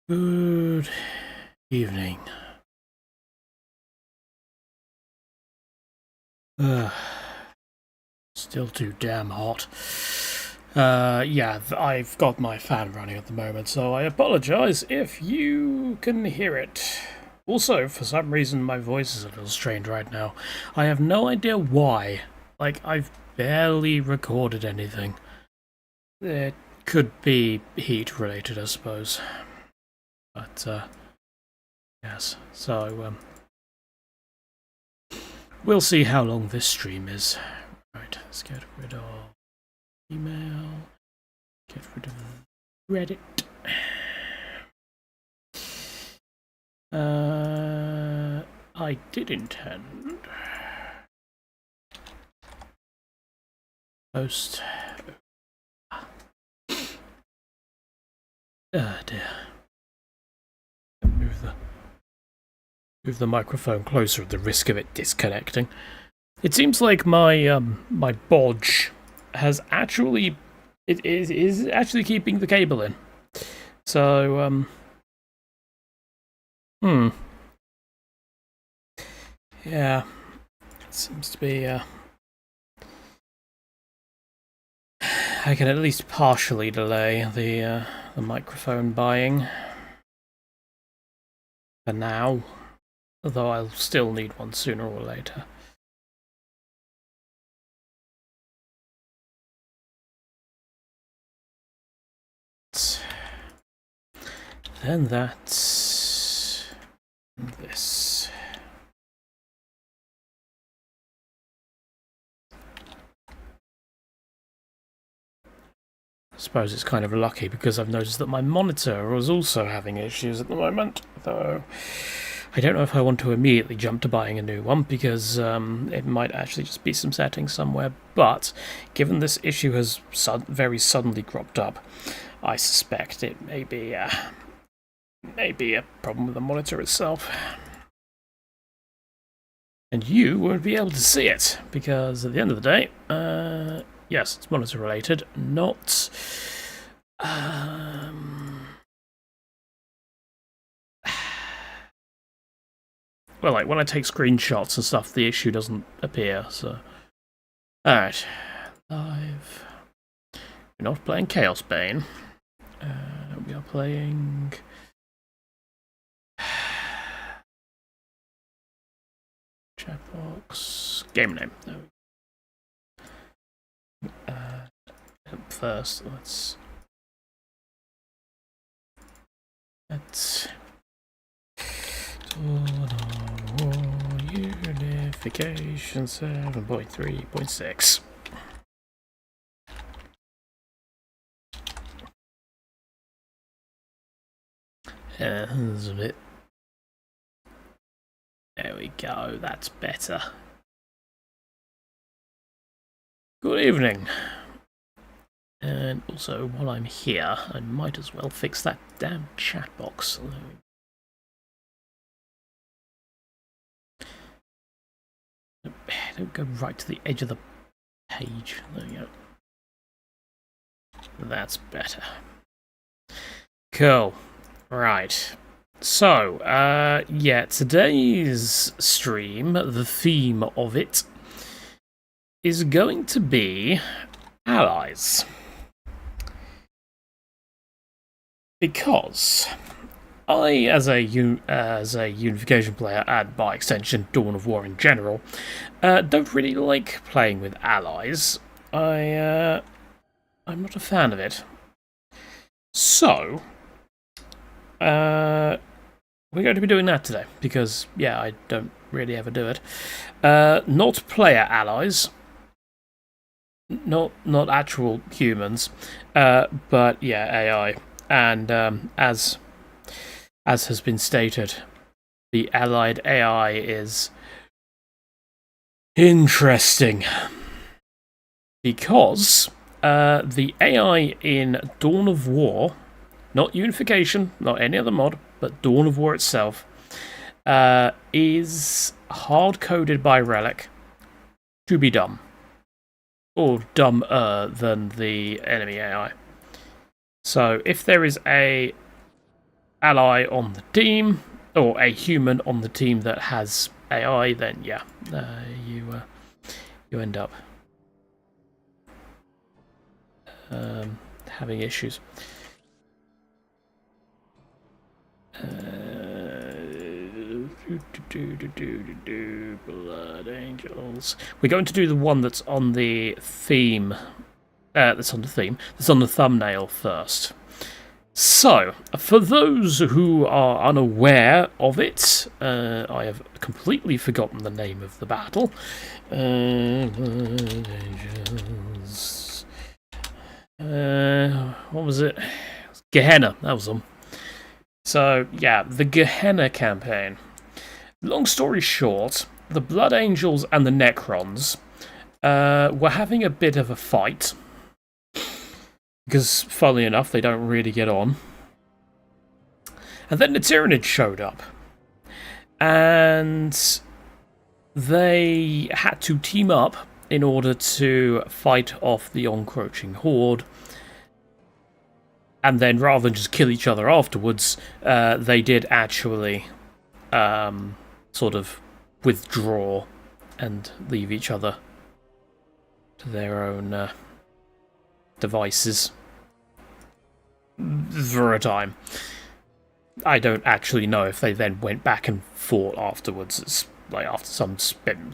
Good evening. Still too damn hot. Yeah, I've got my fan running at the moment, so I apologize if you can hear it. Also, for some reason, my voice is a little strained right now. I have no idea why. Like, I've barely recorded anything. It could be heat related, I suppose. But, yes. So, we'll see how long this stream is. Right, let's get rid of email. Get rid of Reddit. I did intend post. Oh dear. Move the microphone closer at the risk of it disconnecting. It seems like my my bodge has actually it is actually keeping the cable in. So yeah, it seems to be I can at least partially delay the microphone buying for now, although I'll still need one sooner or later. Then that's this. I suppose it's kind of lucky because I've noticed that my monitor was also having issues at the moment, though I don't know if I want to immediately jump to buying a new one because it might actually just be some settings somewhere, but given this issue has very suddenly cropped up, I suspect it may be a problem with the monitor itself. And you won't be able to see it, because at the end of the day, yes, it's monitor related, not well, like when I take screenshots and stuff, the issue doesn't appear, so. Alright. Live. We're not playing Chaos Bane. We are playing Chatbox. Game name. First, let's Unification 7.3.6. There's a bit. There we go, that's better. Good evening. And also, while I'm here, I might as well fix that damn chat box. Don't go right to the edge of the page. There we go. That's better. Cool. Right. So, yeah, today's stream, the theme of it, is going to be allies. Because I, as a Unification player, and by extension Dawn of War in general, don't really like playing with allies. I'm not a fan of it. So, we're going to be doing that today, because, yeah, I don't really ever do it. Not player allies. Not actual humans, but yeah, AI. And as has been stated, the allied AI is interesting because the AI in Dawn of War, not Unification, not any other mod, but Dawn of War itself, is hard-coded by Relic to be dumb. Or dumber than the enemy AI. So if there is a ally on the team, or a human on the team that has AI, then yeah, you end up having issues. Blood Angels. We're going to do the one that's on the theme. That's on the thumbnail first. So, for those who are unaware of it, I have completely forgotten the name of the battle. What was it? Gehenna, that was them. So, yeah, the Gehenna campaign. Long story short, the Blood Angels and the Necrons were having a bit of a fight. Because, funnily enough, they don't really get on. And then the Tyranid showed up. And they had to team up in order to fight off the encroaching horde. And then, rather than just kill each other afterwards, they did actually sort of withdraw and leave each other to their own devices for a time. I don't actually know if they then went back and fought afterwards. It's like after some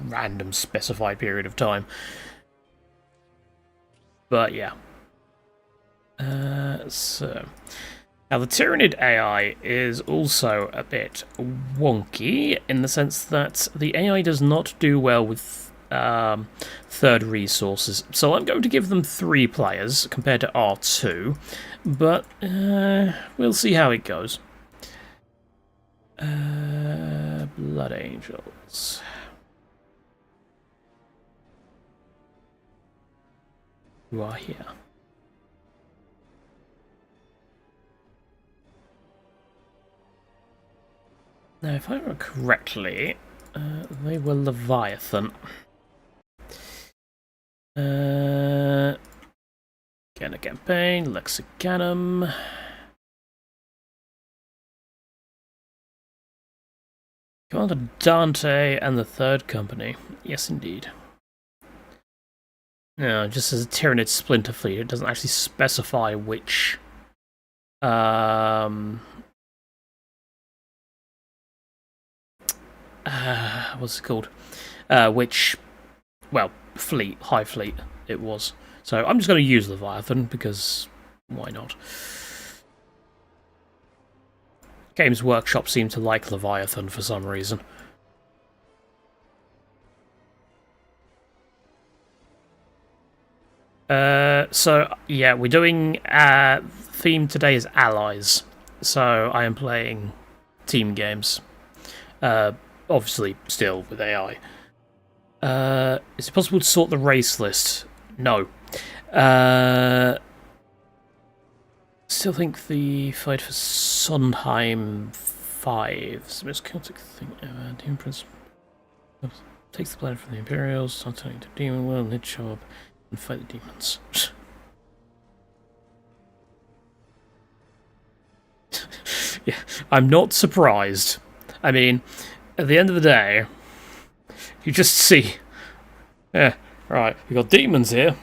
random specified period of time. But yeah. So now the Tyranid AI is also a bit wonky in the sense that the AI does not do well with third resources. So I'm going to give them 3 players compared to R2, but we'll see how it goes. Blood Angels. Who are here? Now, if I remember correctly, they were Leviathan. Again, a campaign, Lexicanum. Commander Dante and the Third Company. Yes, indeed. No, just as a Tyranid Splinter Fleet, it doesn't actually specify which what's it called? Which, well, high fleet it was. So I'm just going to use Leviathan because why not? Games Workshop seem to like Leviathan for some reason. So yeah, we're doing theme today is allies. So I am playing team games. Obviously, still with AI. Is it possible to sort the race list? No. Still think the fight for Sondheim 5 is the most chaotic thing ever. Demon Prince takes the planet from the Imperials, starts turning to Demon World, and they show up and fight the demons. Yeah, I'm not surprised. I mean, at the end of the day, you just see, yeah, right, we got demons here,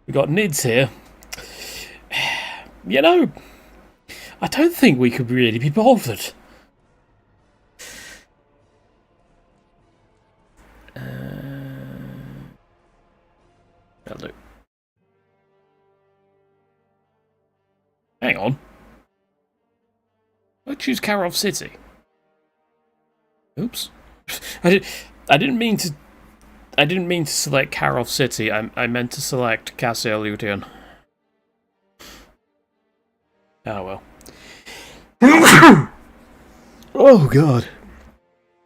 we got nids here. You know, I don't think we could really be bothered. Look. Hang on. I choose Karov City. Oops. I didn't mean to select Karov City. I meant to select Cassia Lutean. Oh well. Oh god.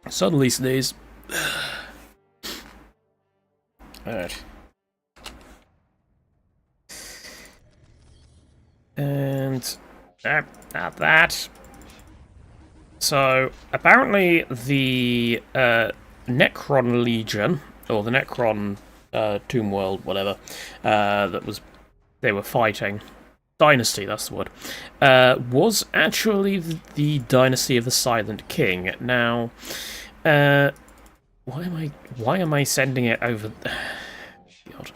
Suddenly sneeze. Alright. And at that. So apparently the Necron Legion, or the Necron Tomb World, whatever, they were fighting. Dynasty, that's the word, was actually the dynasty of the Silent King. Now, why am I sending it over? God.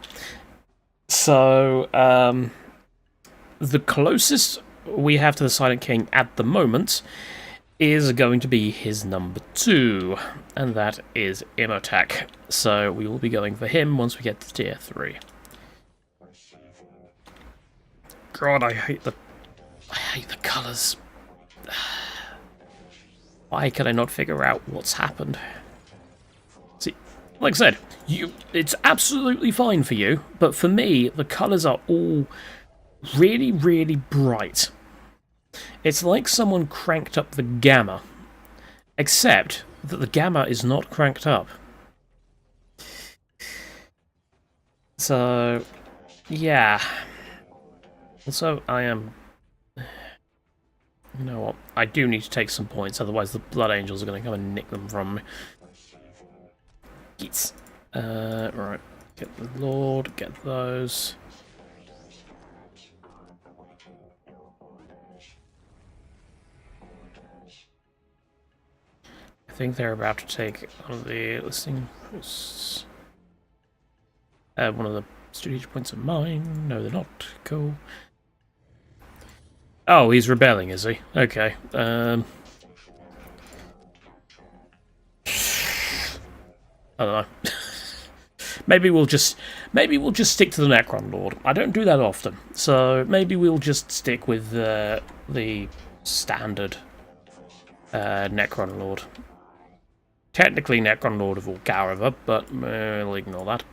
So, the closest we have to the Silent King at the moment is going to be his number 2, and that is Imhotep. So we will be going for him once we get to tier 3. God, I hate the colours. Why can I not figure out what's happened? See, like I said, it's absolutely fine for you, but for me, the colours are all really, really bright. It's like someone cranked up the gamma, except that the gamma is not cranked up. So, yeah. Also, I am... You know what? I do need to take some points, otherwise the Blood Angels are going to come and nick them from me. Yes. Right. Get the Lord, get those. I think they're about to take one of the listing posts. One of the strategic points of mine. No, they're not. Cool. Oh, he's rebelling, is he? Okay. I don't know. maybe we'll just stick to the Necron Lord. I don't do that often, so maybe we'll just stick with the standard Necron Lord. Technically Necron Lord of Ulgarava, but we'll ignore that.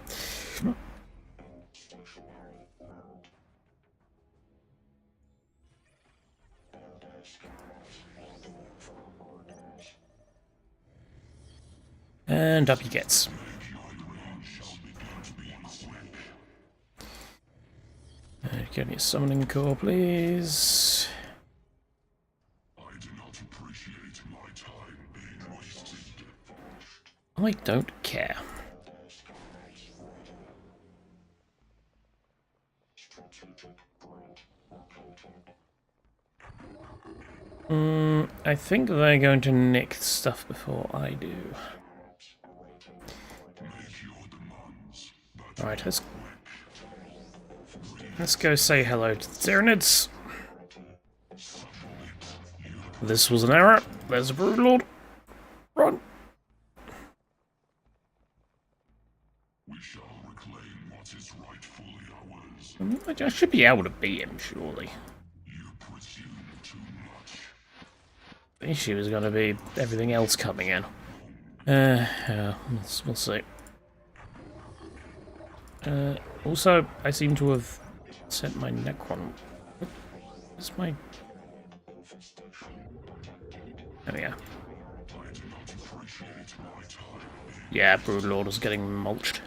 And up he gets. Give me a summoning core, please. I don't care. I think they're going to nick stuff before I do. Alright, let's go say hello to the Tyranids. This was an error. There's a Brood Lord. Run. We shall reclaim what is rightfully ours. I should be able to beat him, surely. You presume too much. The issue is going to be everything else coming in. We'll see. Also, I seem to have sent my Necron. Where's my... There we go. Yeah, Broodlord is getting mulched.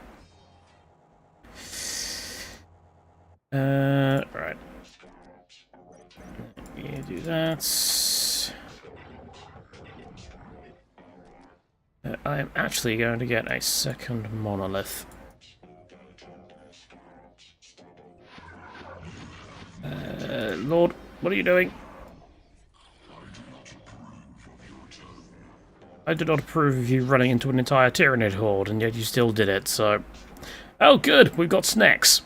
Right. You do that. I am actually going to get a second monolith. Lord, what are you doing? I do not approve of you running into an entire Tyranid horde, and yet you still did it, so... Oh, good! We've got snacks!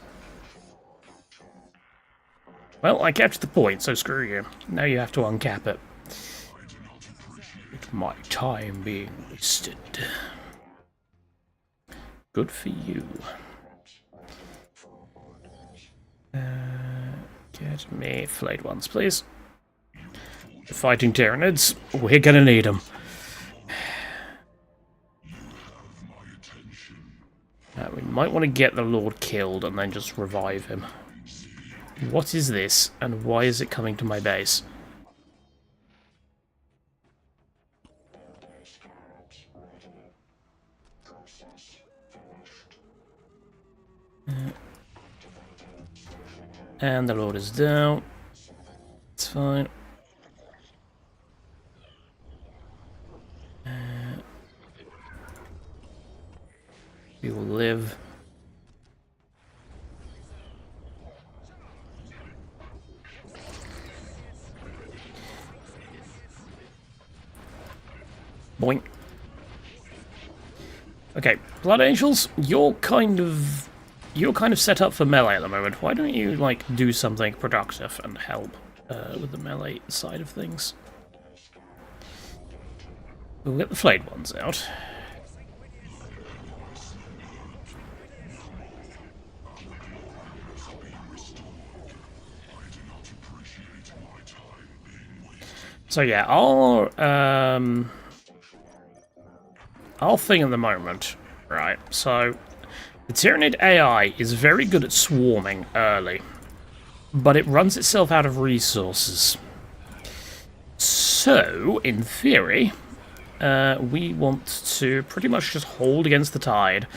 Well, I captured the point, so screw you. Now you have to uncap it. It's my time being wasted. Good for you. Get me flayed ones, please. Fighting Tyranids, we're gonna need them. We might want to get the Lord killed and then just revive him. What is this, and why is it coming to my base? And the Lord is down. It's fine. We will live. Boink. Okay, Blood Angels, you're kind of set up for melee at the moment. Why don't you, like, do something productive and help with the melee side of things? We'll get the flayed ones out. So yeah, our thing at the moment, right, so the Tyranid AI is very good at swarming early, but it runs itself out of resources. So, in theory, we want to pretty much just hold against the tide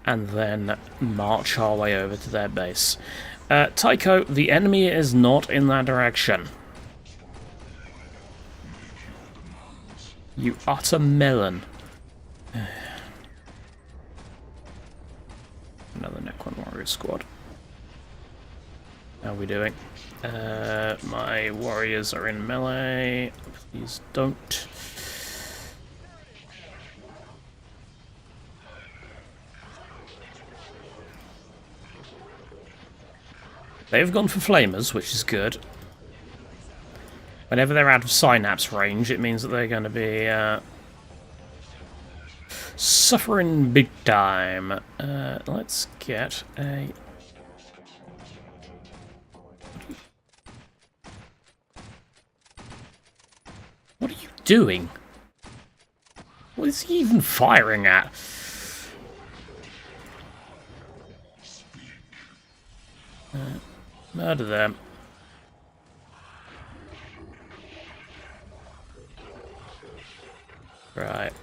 and then march our way over to their base. Tycho, the enemy is not in that direction. You utter melon. Another Necron Warrior squad. How are we doing? My warriors are in melee. Please don't. They've gone for flamers, which is good. Whenever they're out of synapse range, it means that they're going to be suffering big time. Let's get a... What are you doing? What is he even firing at? Murder them. Right.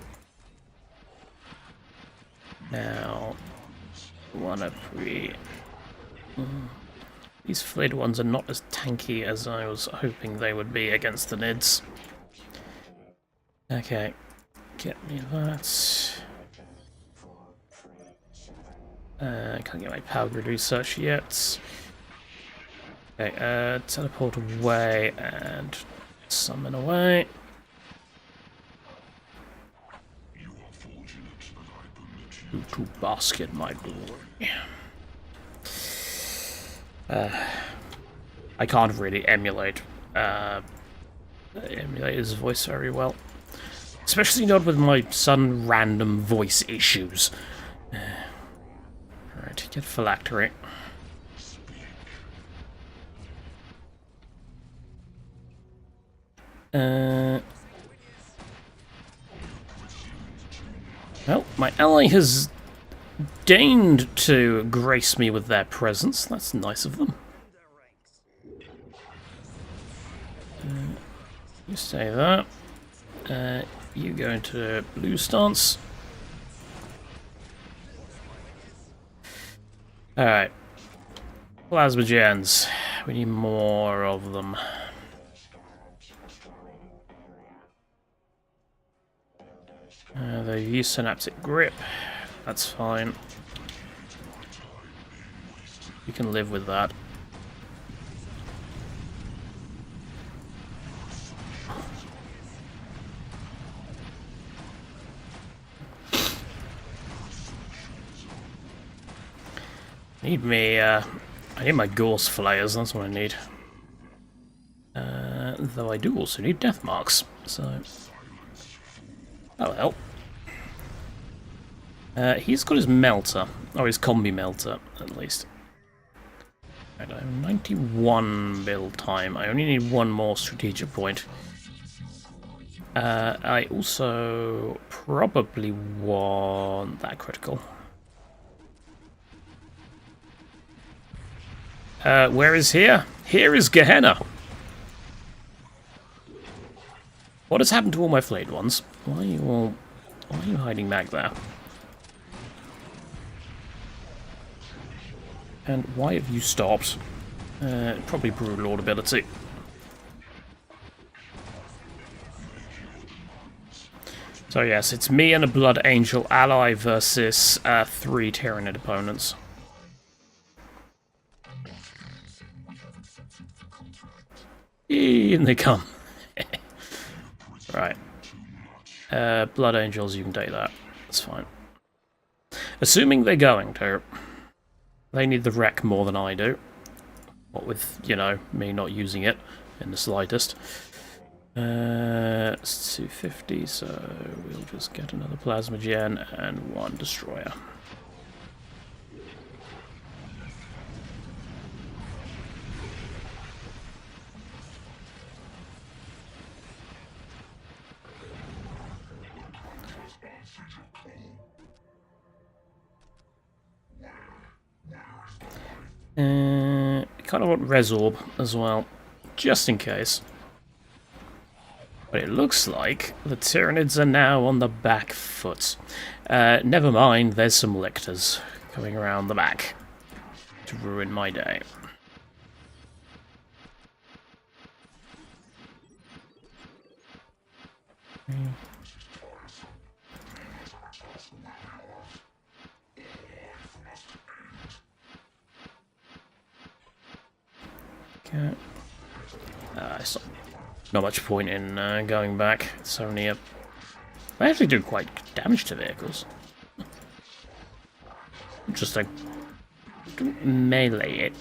Now, wanna pre... These flayed ones are not as tanky as I was hoping they would be against the Nids. Okay, get me that. Can't get my powder research yet. Okay, teleport away and summon away. To bask in my glory. I can't really emulate his voice very well, especially not with my sudden random voice issues. Alright, get phylactery. Well, my ally has deigned to grace me with their presence. That's nice of them. You stay there. You go into blue stance. Alright. Plasma gens. We need more of them. They use synaptic grip. That's fine. You can live with that. I need my Gorse Flayers, that's what I need. Though I do also need Death Marks, so... Oh well. He's got his Melter, or his Combi Melter, at least. Right, I have 91 build time. I only need one more strategic point. I also probably want that critical. Where is here? Here is Gehenna. What has happened to all my flayed ones? Why are you hiding back there? And why have you stopped? Probably Broodlord ability. So yes, it's me and a Blood Angel ally versus 3 Tyranid opponents. In they come. Right. Blood Angels, you can take that. That's fine. Assuming they're going to. They need the wreck more than I do. What with, you know, me not using it in the slightest. It's 250, so we'll just get another Plasma Gen and one Destroyer. Kind of want Resorb as well, just in case. But it looks like the Tyranids are now on the back foot. Never mind, there's some Lictors coming around the back to ruin my day. Okay. It's not much point in going back. It's only a... They actually do quite damage to vehicles. Just like... melee it.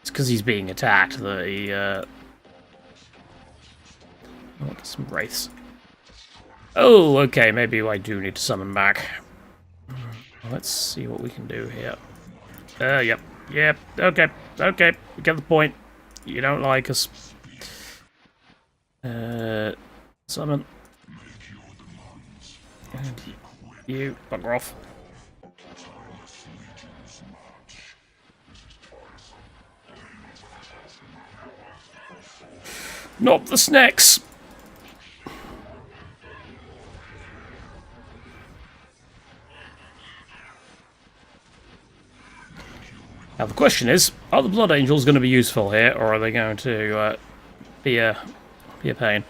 It's because he's being attacked that he... Oh, there's some wraiths. Oh, okay, maybe I do need to summon back. Let's see what we can do here. Yep, okay, we get the point. You don't like us. Summon. And you, bugger off. Not the snacks! Now the question is, are the Blood Angels going to be useful here, or are they going to be a pain?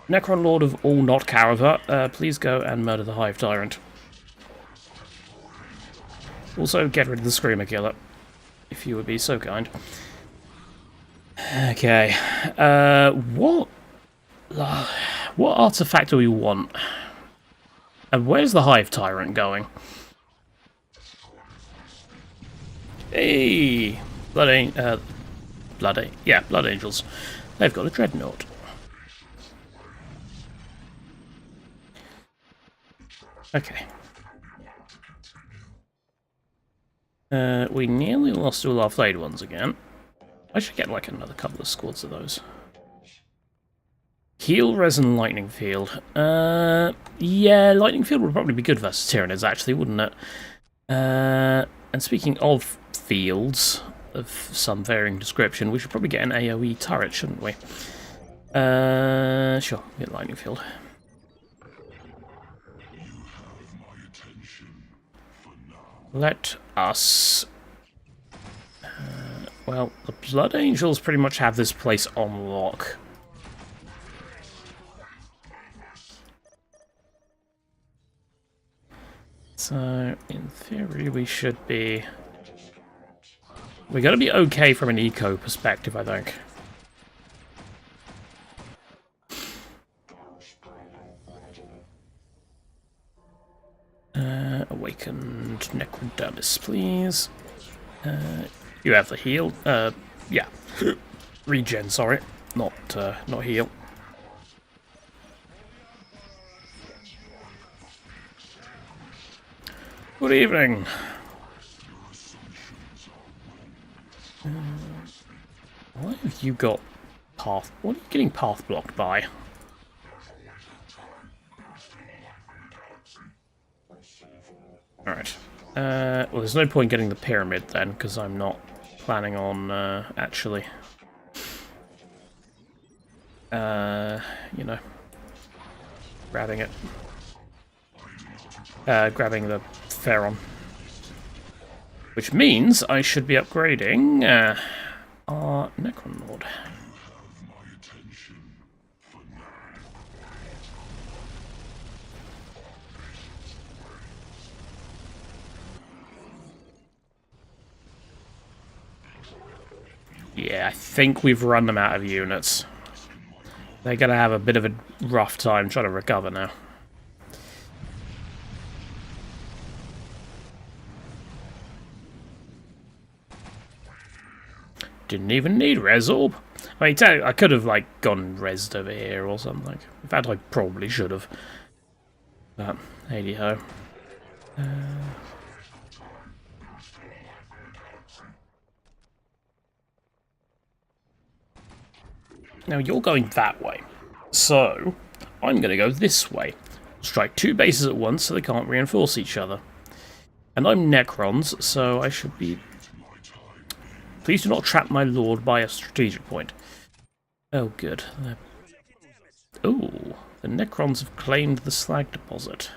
Necron Lord of all not Caraver, please go and murder the Hive Tyrant. Also, get rid of the Screamer Killer, if you would be so kind. Okay, what artifact do we want? And where's the Hive Tyrant going? Hey, Blood Angels. They've got a Dreadnought. Okay. We nearly lost all our flayed ones again. I should get like another couple of squads of those. Heal, Resin, Lightning Field. Yeah, Lightning Field would probably be good versus Tyranids, actually, wouldn't it? And speaking of fields of some varying description, we should probably get an AoE turret, shouldn't we? Sure, get Lightning Field. Let us... well, the Blood Angels pretty much have this place on lock. So, in theory, we should be... we gotta be okay from an eco perspective, I think. Awakened Necrodermis, please. You have the heal. Yeah. Regen, sorry. Not heal. Good evening. Why have you got path? What are you getting path blocked by? Alright. Well, there's no point getting the pyramid then, because I'm not planning on actually, you know, grabbing it. Grabbing the Pharaon. Which means I should be upgrading our Necron Lord. Yeah, I think we've run them out of units. They're going to have a bit of a rough time trying to recover now. Didn't even need Resorb. I mean, I could have, like, gone resed over here or something. In fact, I probably should have. But, hey-ho. Now, you're going that way. So, I'm going to go this way. Strike two bases at once so they can't reinforce each other. And I'm Necrons, so I should be... Please do not trap my lord by a strategic point. Oh, good. Oh, the Necrons have claimed the slag deposit.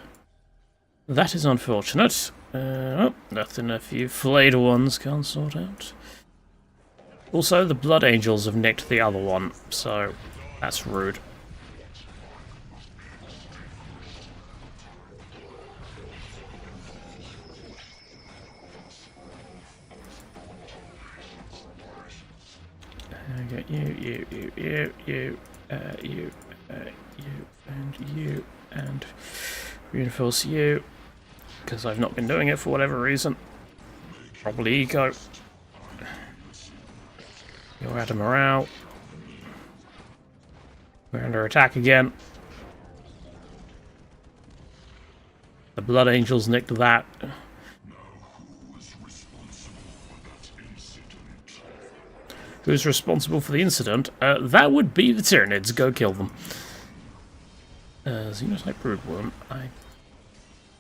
That is unfortunate. Oh, nothing a few flayed ones can't sort out. Also, the Blood Angels have nicked the other one, so that's rude. I got you, and reinforce you, because I've not been doing it for whatever reason. Probably eco. You're out of morale. We're under attack again. The Blood Angels nicked that. Who's responsible for the incident? That would be the Tyranids. Go kill them. Xenotype Broodworm.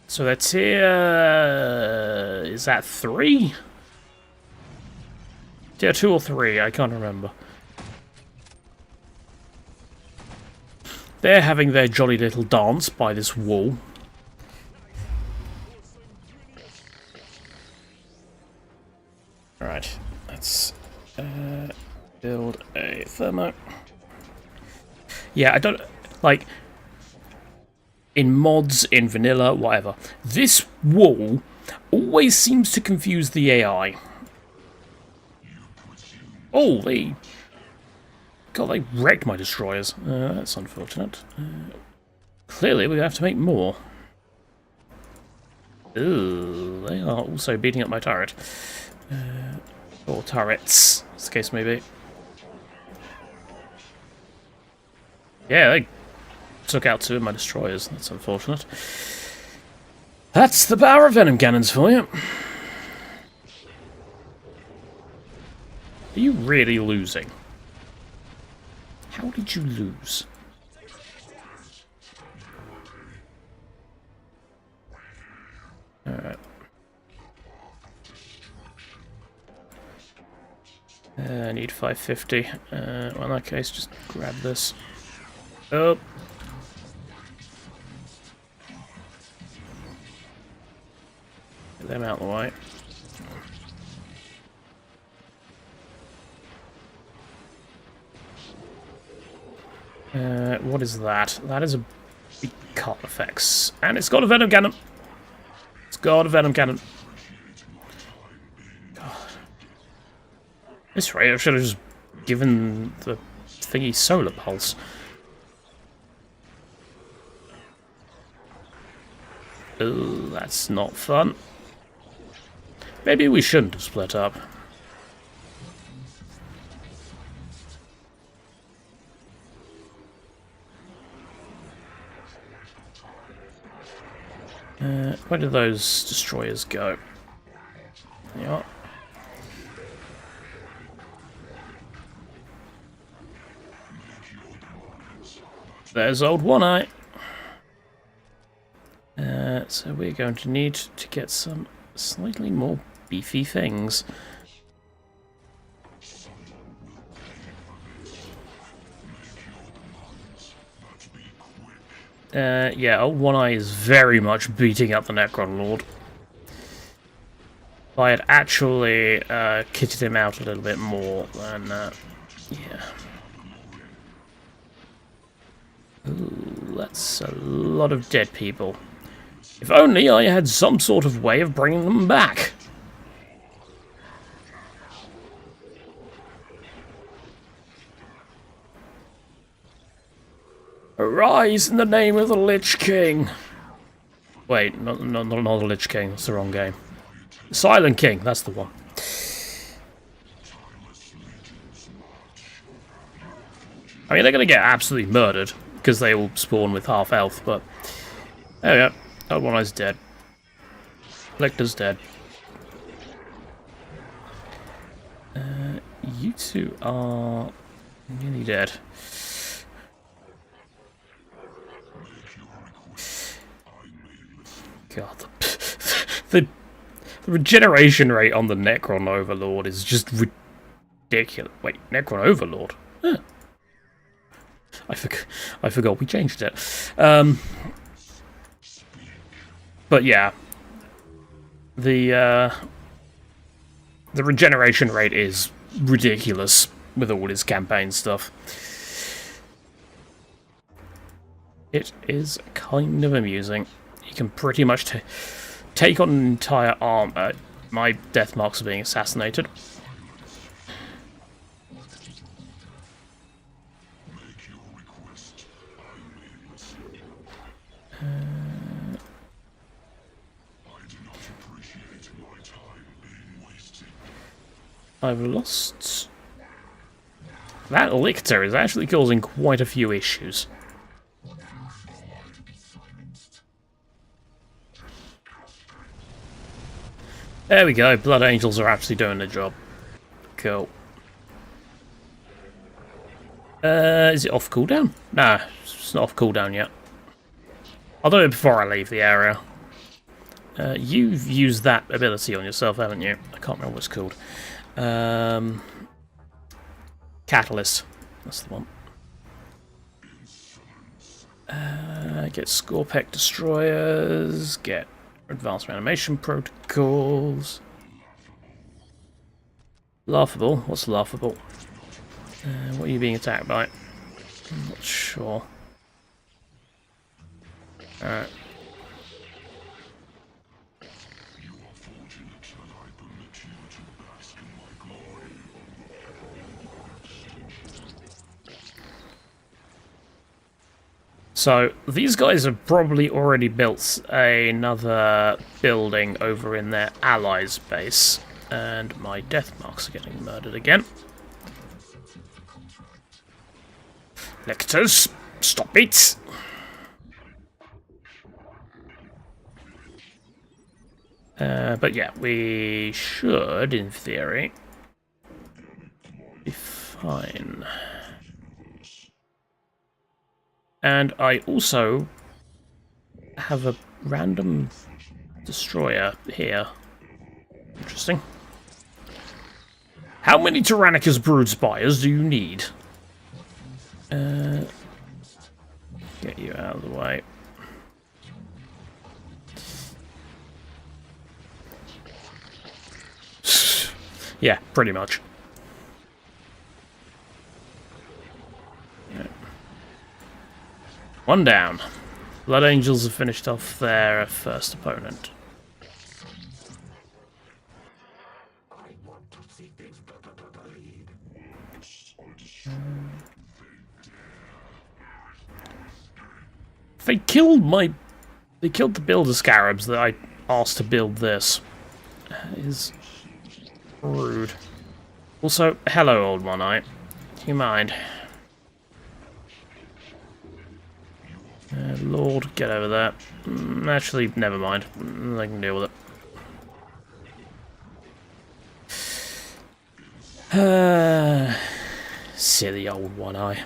So that's here... is that 3? Tier 2 or 3? I can't remember. They're having their jolly little dance by this wall. Alright, let's... build a thermo. Yeah, I don't... like... in mods, in vanilla, whatever. This wall always seems to confuse the AI. Oh, they... God, they wrecked my destroyers. That's unfortunate. Clearly, we're going to have to make more. Ooh, they are also beating up my turret. Or turrets, as the case may be. Yeah, they took out 2 of my destroyers. That's unfortunate. That's the power of venom cannons for you. Are you really losing? How did you lose? Alright. I need 550. Well, in that case, just grab this. Oh. Get them out of the way. What is that? That is a big cut effects. And it's got a venom cannon. It's got a venom cannon. God. This rate, I should have just given the thingy solar pulse. Ooh, that's not fun. Maybe we shouldn't have split up. Where do those destroyers go? Yeah. There's old One-Eye. So we're going to need to get some slightly more beefy things. Yeah, old One-Eye is very much beating up the Necron Lord. If I had actually kitted him out a little bit more, then yeah. Ooh, that's a lot of dead people. If only I had some sort of way of bringing them back. Arise in the name of the Lich King! Wait, not the Lich King, that's the wrong game. Silent King, that's the one. I mean, they're going to get absolutely murdered, because they all spawn with half health, but... There we go. Old One Eye's dead. Lecter's dead. You two are nearly dead. God, the regeneration rate on the Necron Overlord is just ridiculous. Wait, Necron Overlord? Huh. I forgot we changed it. But yeah, the regeneration rate is ridiculous with all his campaign stuff. It is kind of amusing. You can pretty much take on an entire armor. My death marks are being assassinated. I've lost... That Lictor is actually causing quite a few issues. There we go, Blood Angels are actually doing the job. Cool. Is it off cooldown? Nah, it's not off cooldown yet. I'll do it before I leave the area. You've used that ability on yourself, haven't you? I can't remember what it's called. Catalyst. That's the one. Get Scorpec Destroyers. Get Advanced Reanimation Protocols. Laughable? What's laughable? What are you being attacked by? I'm not sure. Alright. So, these guys have probably already built another building over in their allies' base. And my death marks are getting murdered again. Lectors, stop it! But yeah, we should, in theory, be fine. And I also have a random destroyer here. Interesting. How many Tyrannicus Broodspires do you need? Get you out of the way. Yeah, pretty much. Yeah. One down. Blood Angels have finished off their first opponent. They killed the Builder Scarabs that I asked to build this. That is rude. Also, hello, Old One Eye. Do you mind? Lord, get over there. Actually, never mind. I can deal with it. Silly Old One Eye.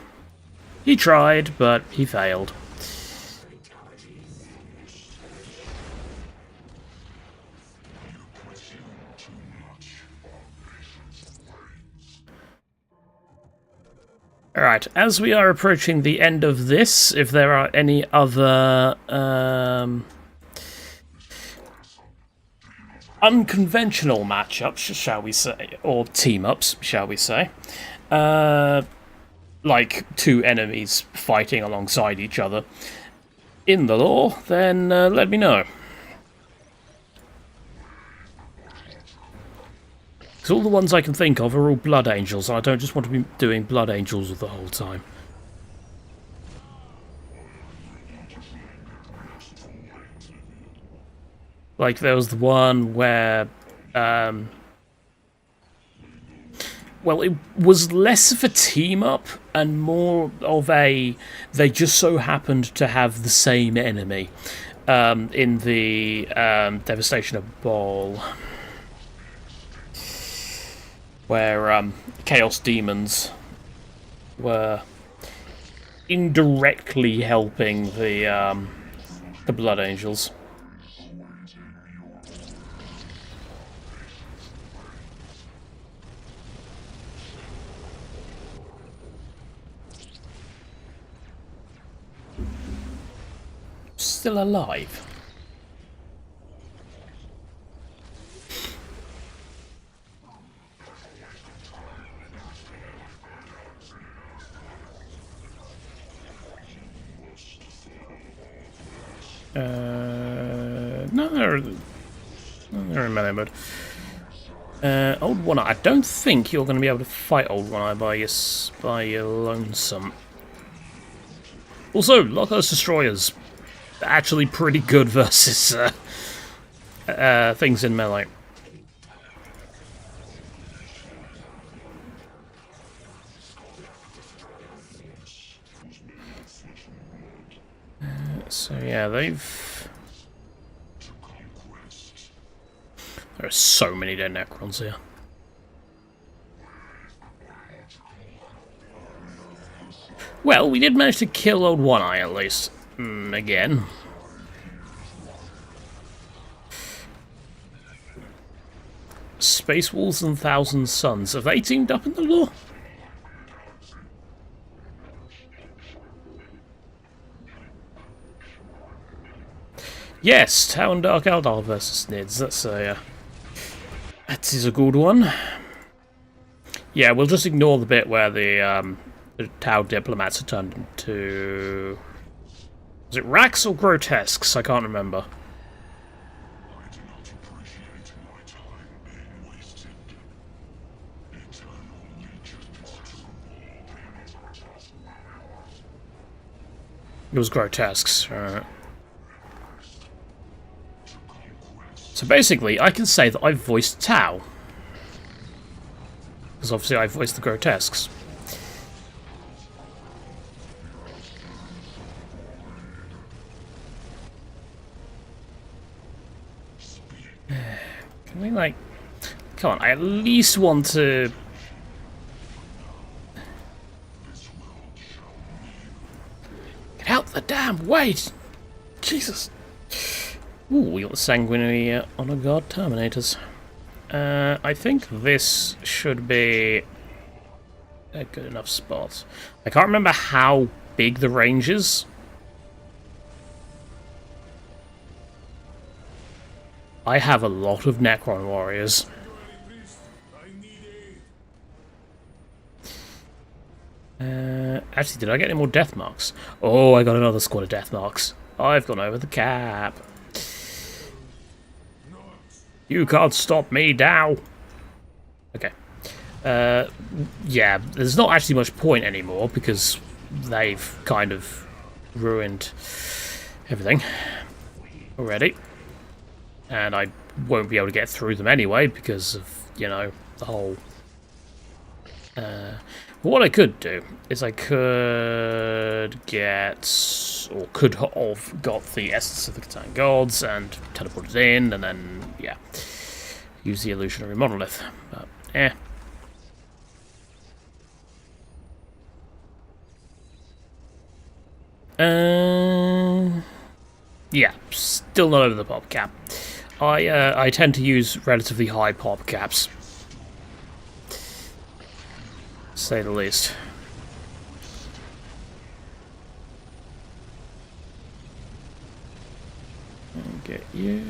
He tried, but he failed. Alright, as we are approaching the end of this, if there are any other unconventional matchups, shall we say, or team-ups, shall we say, like two enemies fighting alongside each other in the lore, then let me know. Because all the ones I can think of are all Blood Angels, and I don't just want to be doing Blood Angels the whole time. Like, there was the one where, well, it was less of a team-up and more of a... They just so happened to have the same enemy in the Devastation of Ball, where Chaos Demons were indirectly helping the Blood Angels. Still alive. No, they're in melee mode. Old One Eye. I don't think you're going to be able to fight Old One Eye by your lonesome. Also, Locko's Destroyers actually pretty good versus things in melee. So yeah, they've... There are so many dead Necrons here. Well, we did manage to kill Old One Eye at least. Again. Space Wolves and Thousand Suns. Have they teamed up in the lore? Yes, Tau and Dark Eldar versus Nids. That is a good one. Yeah, we'll just ignore the bit where the Tau diplomats are turned into... Was it Rax or Grotesques? I can't remember. It was Grotesques, right. So basically, I can say that I've voiced Tau. Because obviously I voiced the Grotesques. Can we, like... Come on, I at least want to... Get out the damn way! Jesus! Ooh, we got the Sanguinary Honor Guard Terminators. I think this should be a good enough spot. I can't remember how big the range is. I have a lot of Necron warriors. Actually, did I get any more death marks? Oh, I got another squad of death marks. I've gone over the cap. You can't stop me now. Okay. Yeah, there's not actually much point anymore because they've kind of ruined everything already. And I won't be able to get through them anyway because of, you know, the whole... But what I could do is I could get... Or could have got the Essence of the Catan Gods and teleported in and then, yeah, use the Illusionary Monolith. But, yeah, still not over the pop cap. I tend to use relatively high pop caps, to say the least. And get you.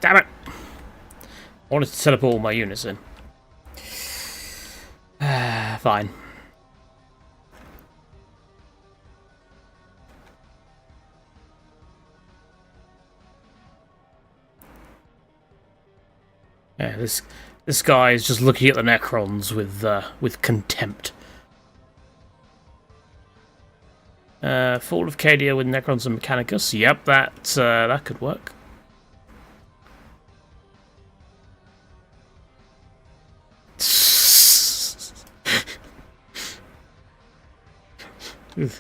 Damn it! I wanted to teleport all my units in. Fine. Yeah, this This guy is just looking at the Necrons with contempt. Fall of Cadia with Necrons and Mechanicus. Yep, that could work. Look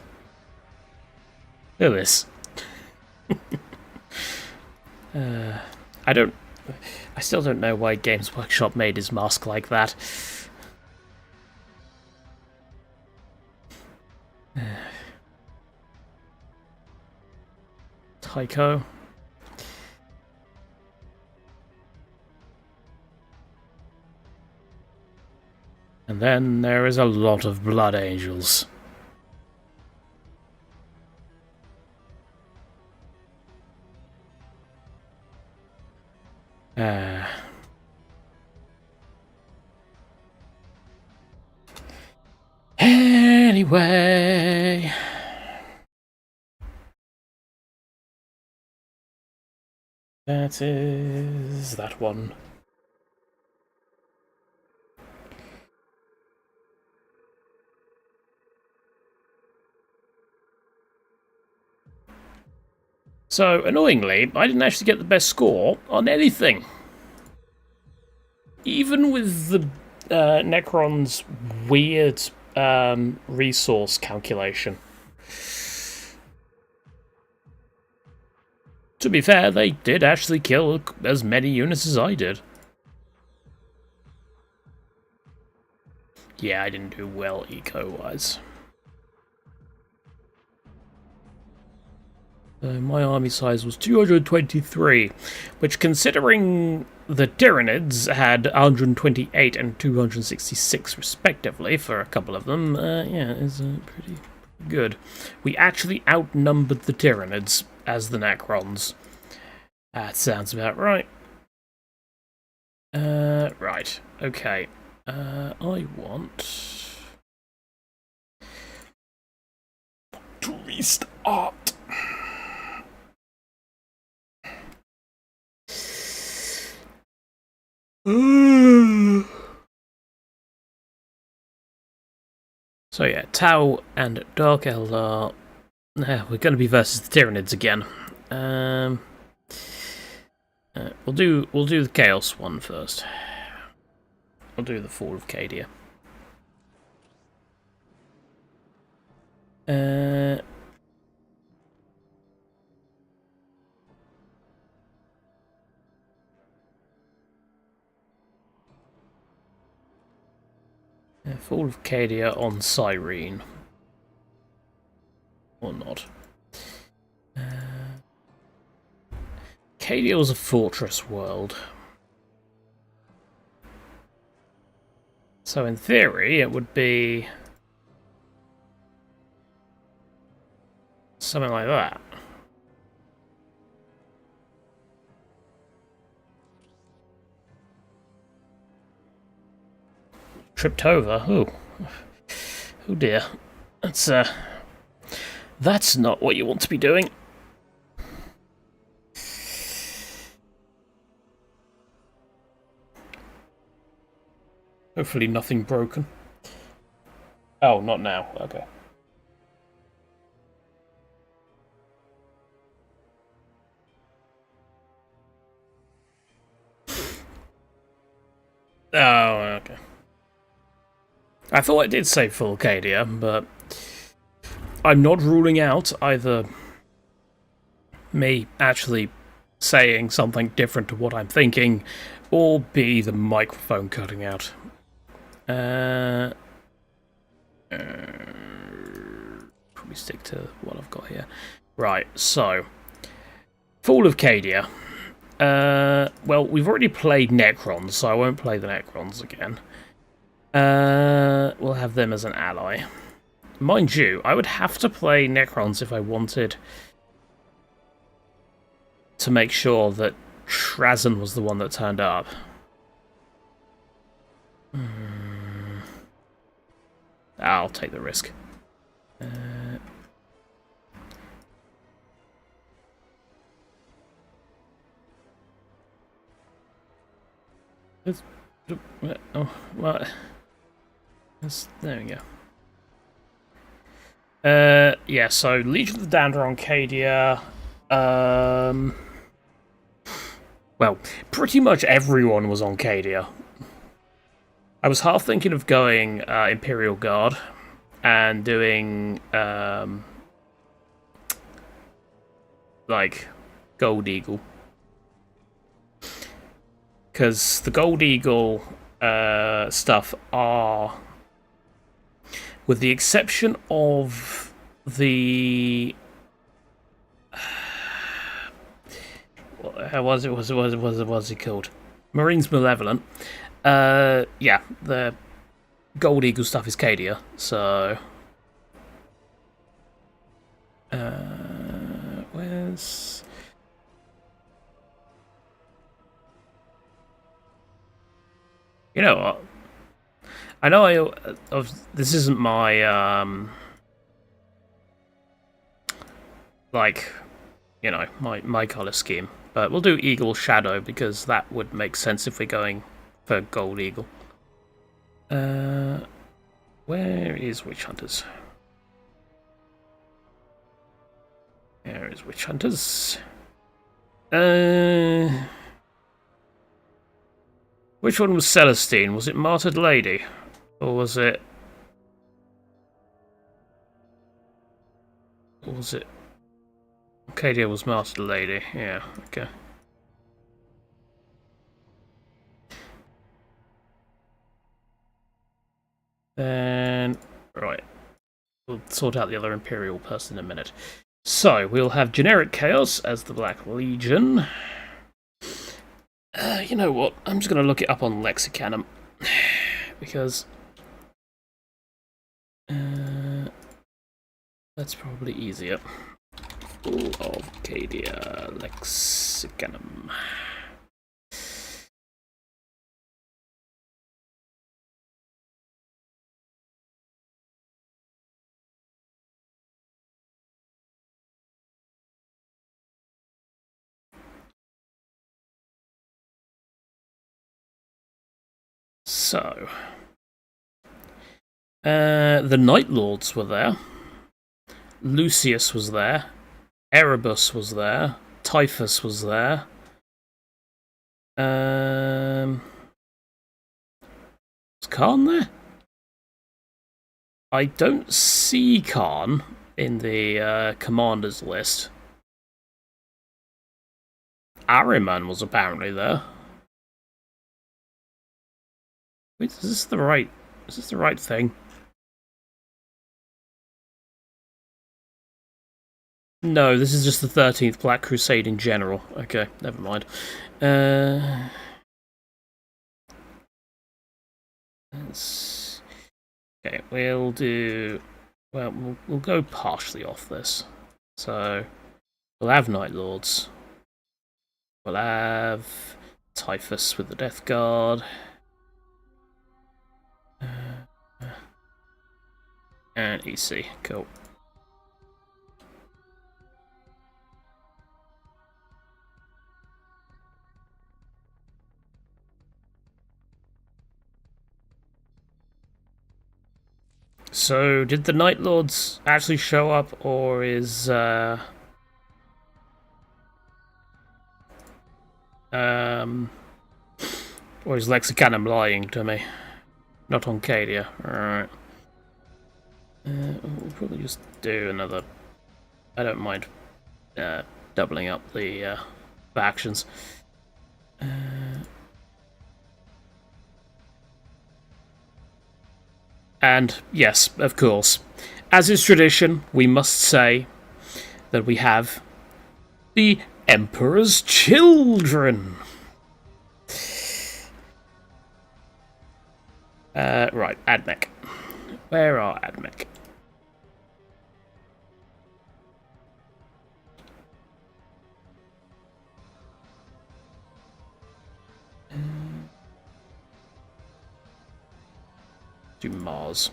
at this. I still don't know why Games Workshop made his mask like that. Tycho. And then there is a lot of Blood Angels. Anyway... That is that one. So, annoyingly, I didn't actually get the best score on anything. Even with the Necron's weird resource calculation. To be fair, they did actually kill as many units as I did. Yeah, I didn't do well eco-wise. My army size was 223, which, considering the Tyranids had 128 and 266 respectively for a couple of them, yeah, is pretty good. We actually outnumbered the Tyranids as the Necrons. That sounds about right. Right, okay. I want to restart. So yeah, Tau and Dark Eldar. We're going to be versus the Tyranids again. We'll do the Chaos one first. We'll do the Fall of Cadia. Fall of Cadia on Cyrene. Or not. Cadia was a fortress world. So in theory, it would be something like that. Tripped over. Oh dear. That's not what you want to be doing. Hopefully nothing broken. Oh, not now. Okay. Oh, okay. I thought I did say full Cadia, but I'm not ruling out either me actually saying something different to what I'm thinking, or B, the microphone cutting out. Probably stick to what I've got here. Right, so Fall of Cadia. Well, we've already played Necrons, so I won't play the Necrons again. We'll have them as an ally. Mind you, I would have to play Necrons if I wanted to make sure that Trazyn was the one that turned up. I'll take the risk. Oh, what? There we go. Yeah, so Legion of the Damned are on Cadia. Well, pretty much everyone was on Cadia. I was half thinking of going Imperial Guard and doing like Gold Eagle, because the Gold Eagle stuff are, with the exception of the what was it called? Marines Malevolent. Yeah, the Gold Eagle stuff is Cadia, so where's you know what? I know this isn't my like, you know, my color scheme, but we'll do Eagle Shadow because that would make sense if we're going for Gold Eagle. Where is Witch Hunters? There is Witch Hunters. Which one was Celestine? Was it Martyred Lady? Or was it... Or was it... Cadia was Martyred Lady. Yeah, okay. Then... Right. We'll sort out the other Imperial person in a minute. So, we'll have Generic Chaos as the Black Legion. You know what? I'm just going to look it up on Lexicanum. Because... that's probably easier. Full of Cadia Lexicanum. So, the Night Lords were there. Lucius was there. Erebus was there. Typhus was there. Was Khan there? I don't see Khan in the commanders list. Ahriman was apparently there. Wait, is this the right thing? No, this is just the 13th Black Crusade in general. Okay, never mind. Okay, we'll do... Well, we'll go partially off this. So, we'll have Night Lords. We'll have Typhus with the Death Guard. And EC, cool. So, did the Night Lords actually show up, or is Lexicanum lying to me? Not on Cadia. Alright. We'll probably just do another... I don't mind doubling up the factions. And, yes, of course, as is tradition, we must say that we have the Emperor's Children. Right, Admech. Where are Admech? Do Mars.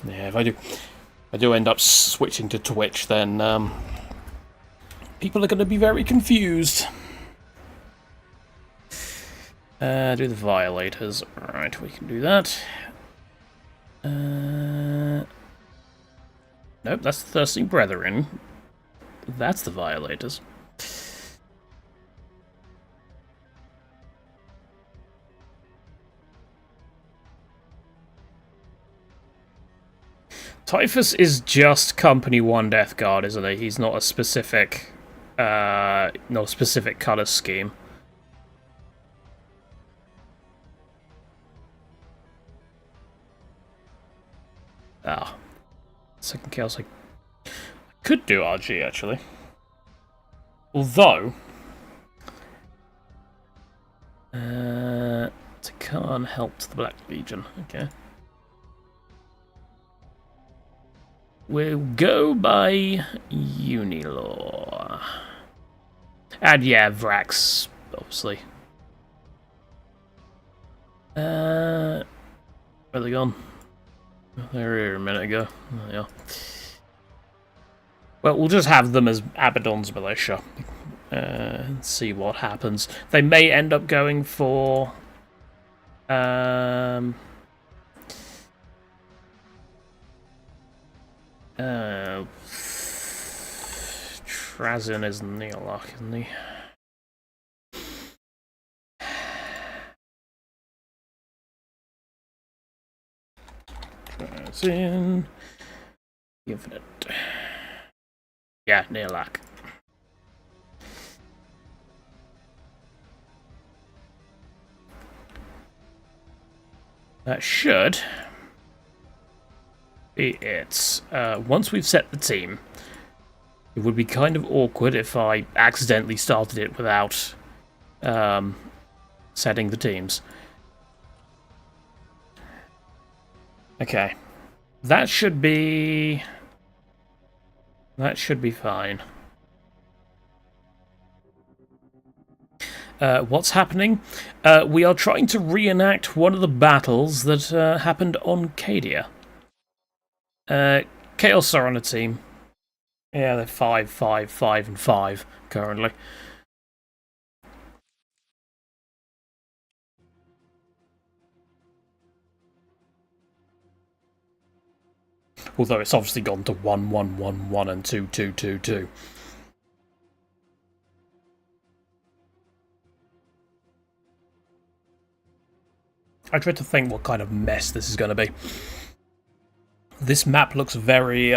Yeah, if I do end up switching to Twitch, then People are going to be very confused. Do the violators. Alright, we can do that. Nope, that's the Thirsting Brethren. That's the violators. Typhus is just Company 1 Death Guard, isn't he? He's not a specific, colour scheme. Ah. Second Chaos, I could do RG, actually. Although... Takan helped the Black Legion, okay. We'll go by Unilaw. And yeah, Vrax, obviously. Where are they gone? They were here a minute ago. There they are. Well, we'll just have them as Abaddon's militia. And see what happens. They may end up going for... Trazin is Neolach, isn't he? Trazin... Infinite. Yeah, Neolach. That should be it. Once we've set the team, it would be kind of awkward if I accidentally started it without setting the teams. Okay. That should be fine. What's happening? We are trying to reenact one of the battles that happened on Cadia. Chaos are on a team. Yeah, they're 5, 5, 5, and 5 currently. Although it's obviously gone to 1, 1, 1, 1, and 2, 2, 2, 2. I tried to think what kind of mess this is going to be. This map looks very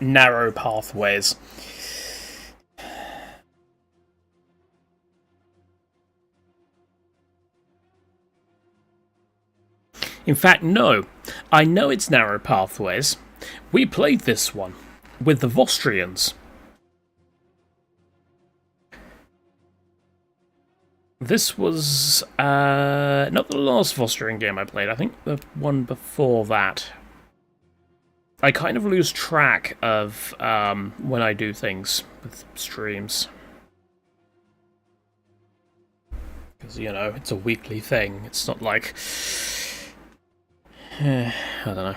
narrow pathways. In fact, no. I know it's narrow pathways. We played this one with the Vostrians. This was not the last Vostrian game I played. I think the one before that. I kind of lose track of when I do things with streams. Because, you know, it's a weekly thing. It's not like... I don't know.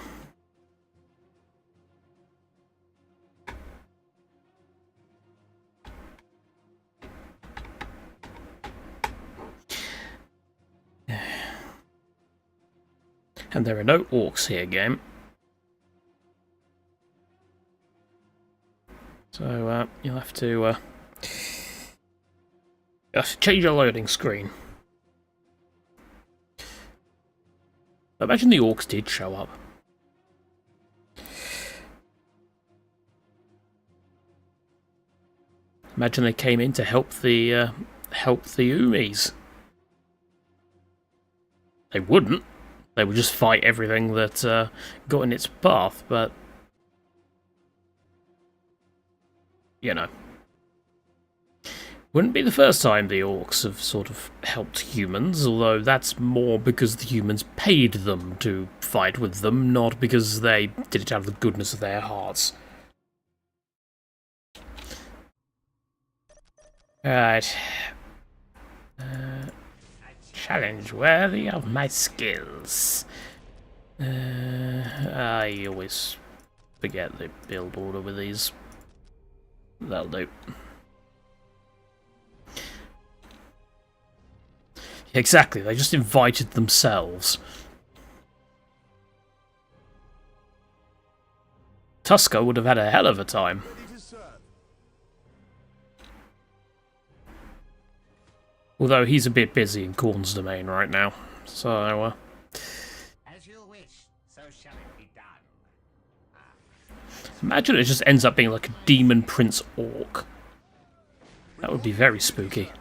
And there are no orcs here, game. So, you'll have to change your loading screen. Imagine the orcs did show up. Imagine they came in to help the Umis. They wouldn't. They would just fight everything that got in its path, but... You know. Wouldn't be the first time the orcs have sort of helped humans, although that's more because the humans paid them to fight with them, not because they did it out of the goodness of their hearts. Alright. Challenge worthy of my skills. I always forget the build order with these. That'll do. Exactly, they just invited themselves. Tusker would have had a hell of a time. Although he's a bit busy in Khorne's domain right now, so As you wish, so shall it be done. imagine it just ends up being like a demon prince orc. That would be very spooky.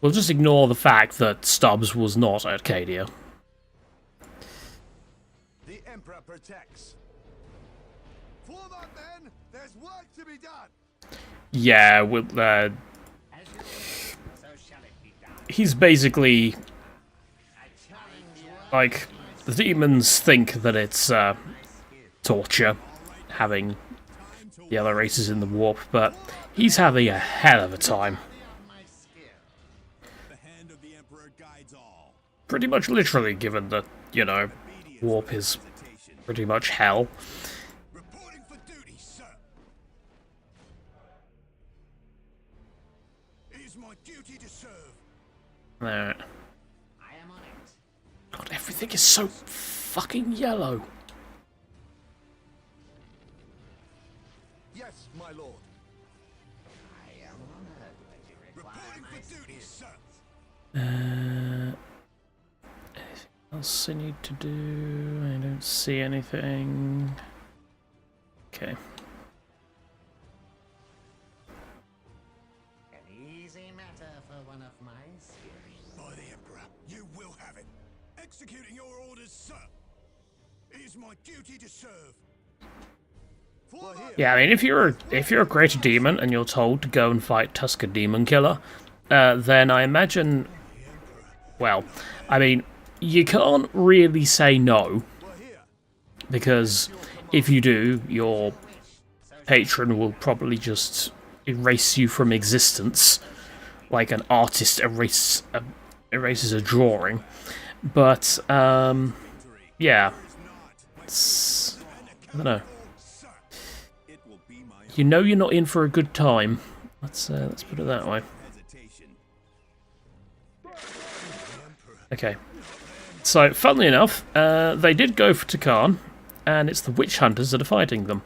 We'll just ignore the fact that Stubbs was not at Cadia. The Emperor protects. Form up, men. There's work to be done. Yeah, we'll, As you wish, so shall it be done. he's basically I challenge you. like, the demons think that it's torture having the other races in the warp, but he's having a hell of a time. My skill. The hand of the Emperor guides all. Pretty much literally, given that, you know, warp is pretty much hell. Reporting for duty, sir. It is my duty to serve. There. I am on it. God, everything is so fucking yellow. Yes, my lord. I am honored that you require Reporting my for duty, skill. sir. Anything else I need to do? I don't see anything. Okay. An easy matter for one of my skills. By the Emperor, you will have it. Executing your orders, sir. It is my duty to serve. Form up. Yeah, I mean, if you're a greater demon and you're told to go and fight Tusker Demon Killer, then I imagine, well, I mean, you can't really say no, because if you do, your patron will probably just erase you from existence, like an artist erases a drawing. But yeah, it's, I don't know. It will be my You know you're not in for a good time. Let's put it that way. hesitation. Okay. So, funnily enough, they did go for Takan, and it's the witch hunters that are fighting them.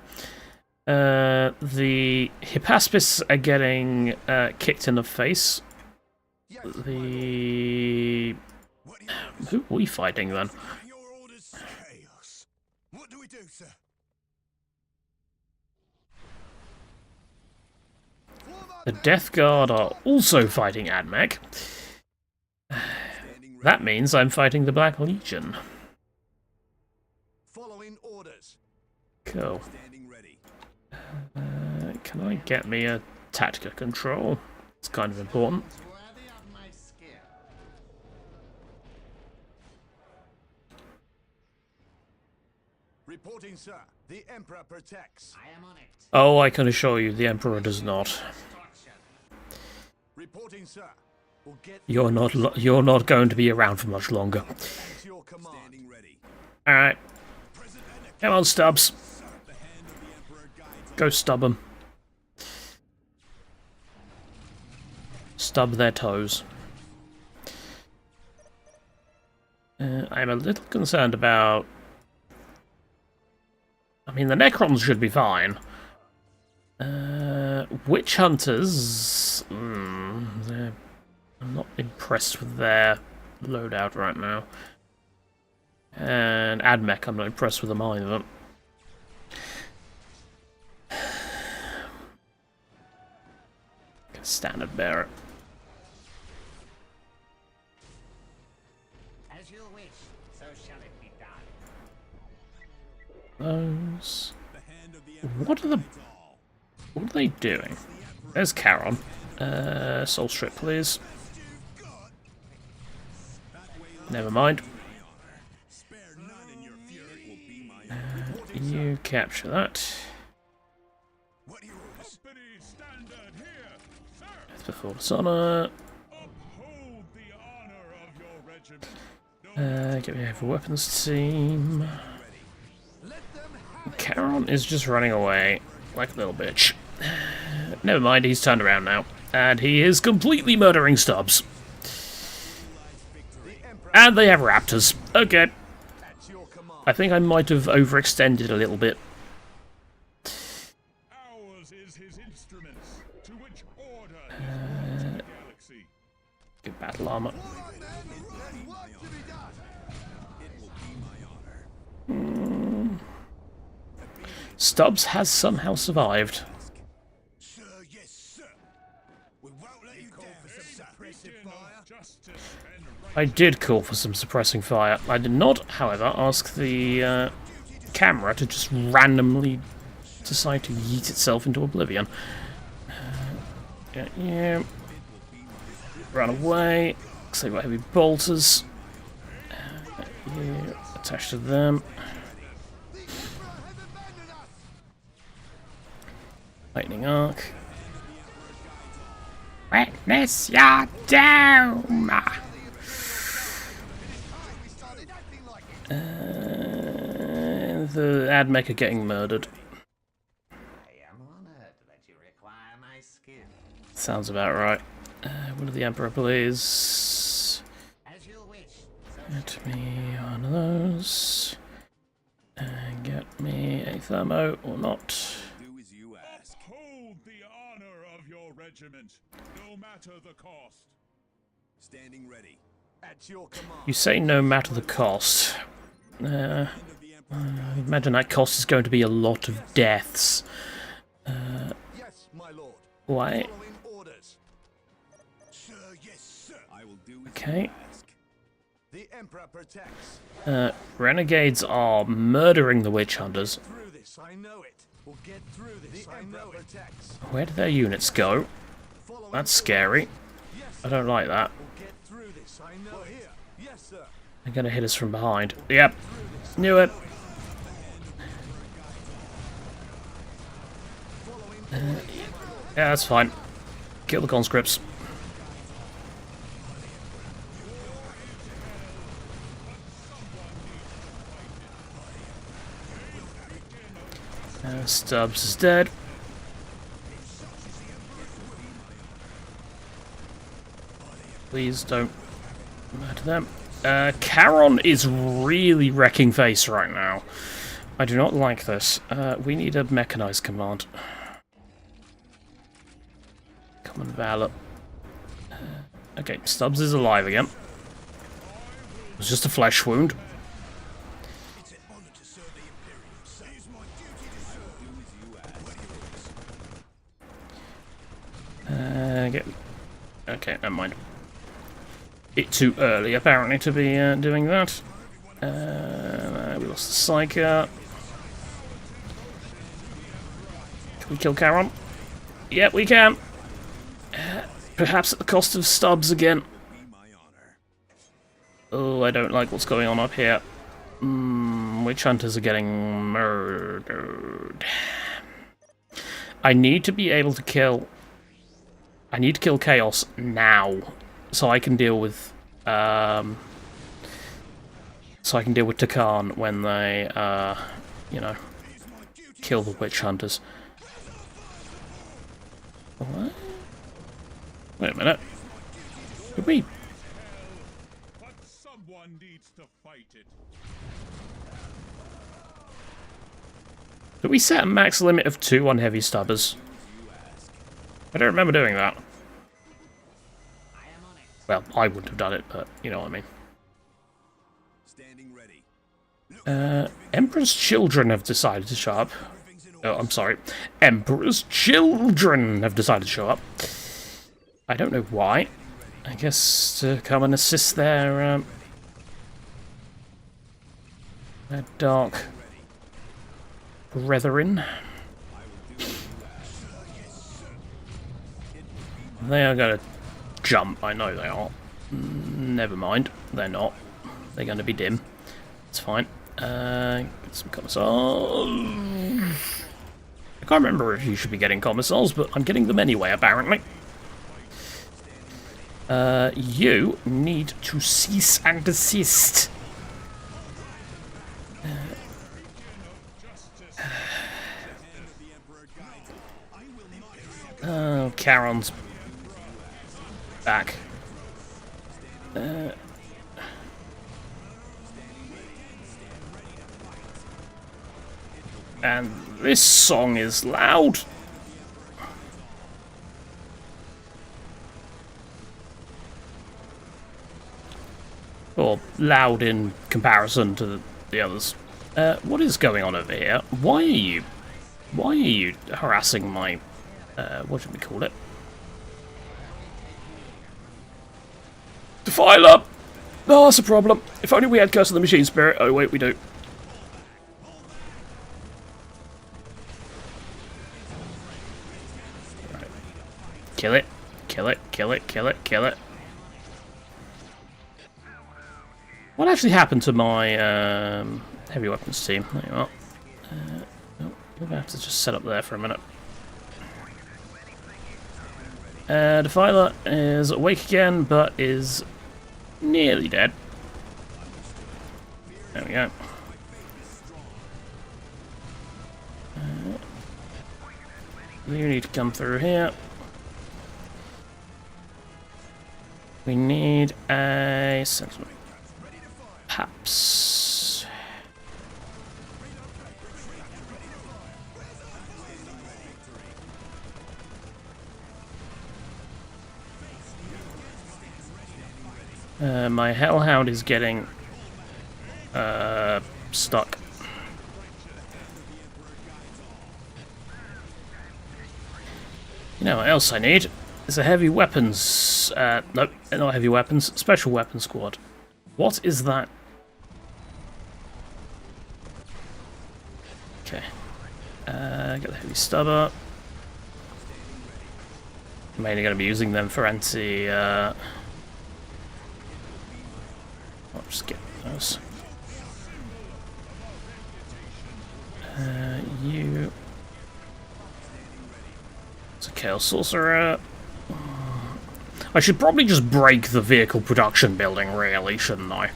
The Hippaspis are getting kicked in the face. The who are we fighting then? Your orders, chaos. What do we do, sir? The Death Guard are also fighting Admech. That means I'm fighting the Black Legion. Following orders. Cool. Standing ready. Can I get me a tactica control? It's kind of important. It's worthy of my skill. Reporting, sir. The Emperor protects. I am on it. Oh, I can assure you, the Emperor does not. Destruction. Reporting, sir. We'll get You're not going to be around for much longer. to your command. Standing ready. All right, President, come on, Stubbs. the hand of the Emperor guides Go stub them. Stub their toes. I'm a little concerned about... I mean, the Necrons should be fine. Witch Hunters... I'm not impressed with their loadout right now. And Admech, I'm not impressed with them either. Standard bearer. As you wish, so shall it be done. Those. What are they doing? There's Charon. Soul strip, please. Never mind. spare none in your fury. Will be my You capture that. What do you orders? Company standard here, sir. Death before dishonor. Uphold the honor of your regiment. Get me over weapons team. Let them have Charon is just running away like a little bitch. never mind, he's turned around now. And he is completely murdering Stubbs. And they have raptors. Okay. I think I might have overextended a little bit. Ours is his instruments, to which order the galaxy. Good battle armor. Stubbs has somehow survived. Sir, yes, sir. We won't let you down, suppressive fire. I did call for some suppressing fire. I did not, however, ask the camera to just randomly decide to yeet itself into oblivion. Yeah. Run away. Looks like we've got heavy bolters. Yeah, attached to them. Lightning arc. Witness your doom! The ad maker getting murdered. I am honored that you require my skill. Sounds about right. What did the Emperor please? As you wish. Get me one of those. And get me a thermo or not. Uphold the honor of your regiment, no matter the cost. Standing ready. At your command. You say no matter the cost. I imagine that cost is going to be a lot of deaths. Yes, my lord. Why? Following orders. Sir, yes, sir. I will do Okay. The Emperor protects. Renegades are murdering the witch hunters. Through this, I know it. We'll get through this. I know it. Protects. Where do their units go? That's scary. I don't like that. We'll get through this. I know it. Yes, sir. They're gonna hit us from behind. Yep. Knew it. Yeah, that's fine. Kill the conscripts. Stubbs is dead. Please don't murder them. Charon is really wrecking face right now. I do not like this. We need a mechanized command. Come on, Valor. Okay, Stubbs is alive again. It was just a flesh wound. It's an honor to serve the Imperium, sir. It is my duty to serve. Okay, never mind. It's too early, apparently, to be doing that. We lost the Psyker. Can we kill Charon? Yep, we can. Perhaps at the cost of Stubbs again. Oh, I don't like what's going on up here. Witch hunters are getting murdered. I need to be able to kill... I need to kill Chaos now, so I can deal with... Takan when they, you know, kill the witch hunters. What? Wait a minute. Did we... But someone needs to fight it. Did we set a max limit of 2 on heavy stubbers? I don't remember doing that. Well, I wouldn't have done it, but you know what I mean. Standing ready. Emperor's children have decided to show up. Oh, I'm sorry. Emperor's children have decided to show up. I don't know why. I guess to come and assist their dark brethren. They are going to jump. I know they are. Never mind. They're not. They're going to be dim. It's fine. Get some commissars. I can't remember if you should be getting commissars, but I'm getting them anyway, apparently. You need to cease and desist. Oh, Charon's back. And this song is loud. Or loud in comparison to the others. What is going on over here? Why are you harassing my, what should we call it? Defiler! Oh, that's a problem. If only we had Curse of the Machine Spirit. Oh, wait, we do. Right. Kill it. Kill it. Kill it. Kill it. Kill it. What actually happened to my heavy weapons team? There you are. Oh, we're going to have to just set up there for a minute. Defiler is awake again, but is nearly dead. There we go. You need to come through here. We need a sentinel. Perhaps. My Hellhound is getting stuck. You know what else I need? It's a heavy weapons. Nope, not heavy weapons. Special weapons squad. What is that? Okay. Got the heavy stubber. Mainly going to be using them for anti. I'll just get those. You. It's a Chaos Sorcerer. I should probably just break the vehicle production building, really, shouldn't I?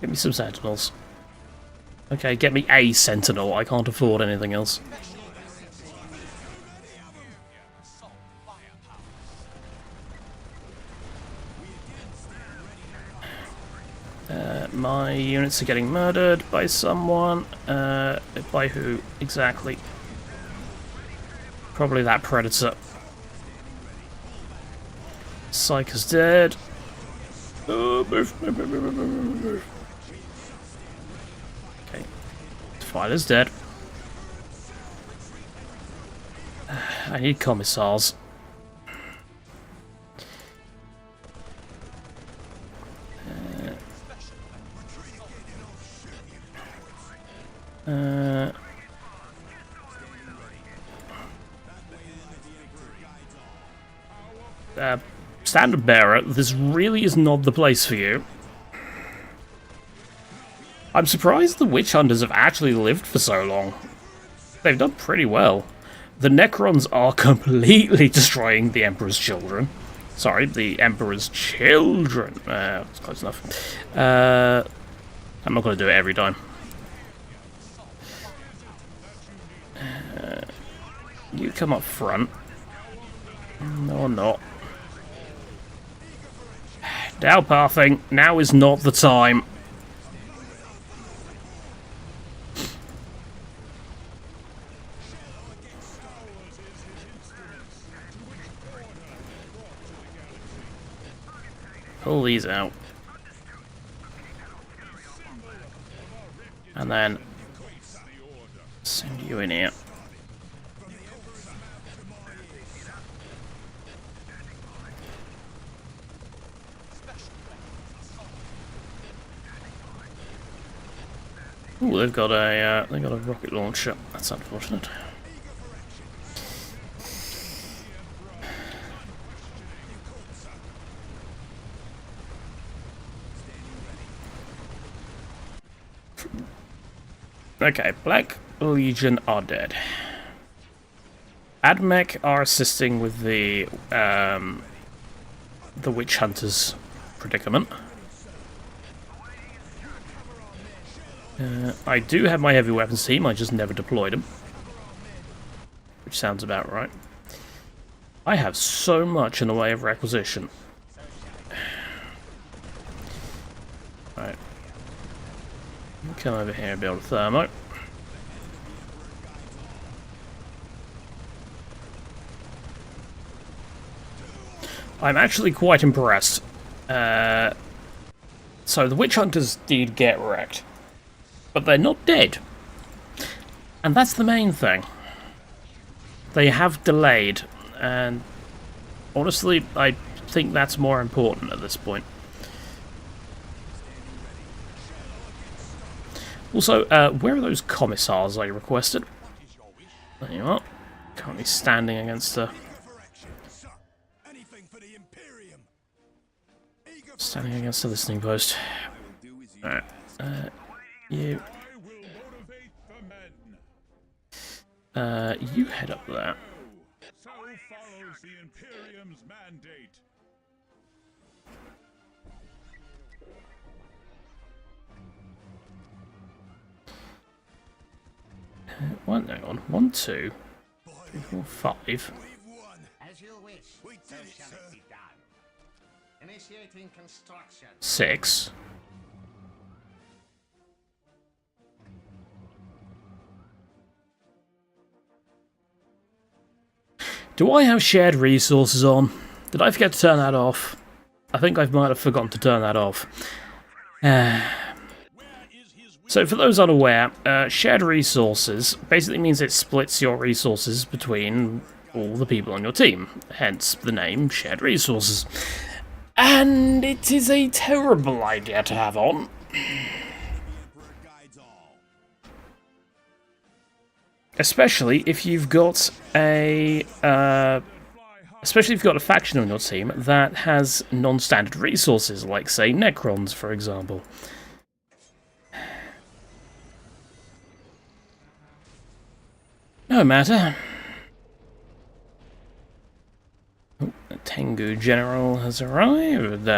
Get me some sentinels. Okay, get me a sentinel. I can't afford anything else. My units are getting murdered by someone. By who exactly? Probably that predator. Psych is dead. Oh, move. Okay. Defiler's dead. I need commissars. Standard bearer, this really is not the place for you. I'm surprised the witch hunters have actually lived for so long. They've done pretty well. The Necrons are completely destroying the Emperor's children. Sorry, the Emperor's children. That's close enough. I'm not going to do it every time. You come up front. No, not. Downpathing. Now is not the time. Pull these out. And then send you in here. Ooh, they've got a rocket launcher. That's unfortunate. Okay, Black Legion are dead. Admech are assisting with the Witch Hunters predicament. I do have my heavy weapons team, I just never deployed them. Which sounds about right. I have so much in the way of requisition. Right. Come over here and build a thermo. I'm actually quite impressed. So the witch hunters did get wrecked. But they're not dead. And that's the main thing. They have delayed, and honestly, I think that's more important at this point. Also, where are those commissars I requested? There you are. Currently standing against the... Standing against the listening post. Alright, you... you head up there. So follows the Imperium's mandate. Hang on. 1, 2, 3, 4, 5. As you wish, so shall it be done. Initiating construction. 6. Do I have shared resources on? Did I forget to turn that off? I think I might have forgotten to turn that off. So for those unaware, shared resources basically means it splits your resources between all the people on your team. Hence the name shared resources. And it is a terrible idea to have on. Especially if you've got a faction on your team that has non-standard resources, like say Necrons, for example. No matter. Oh, the Tengu General has arrived.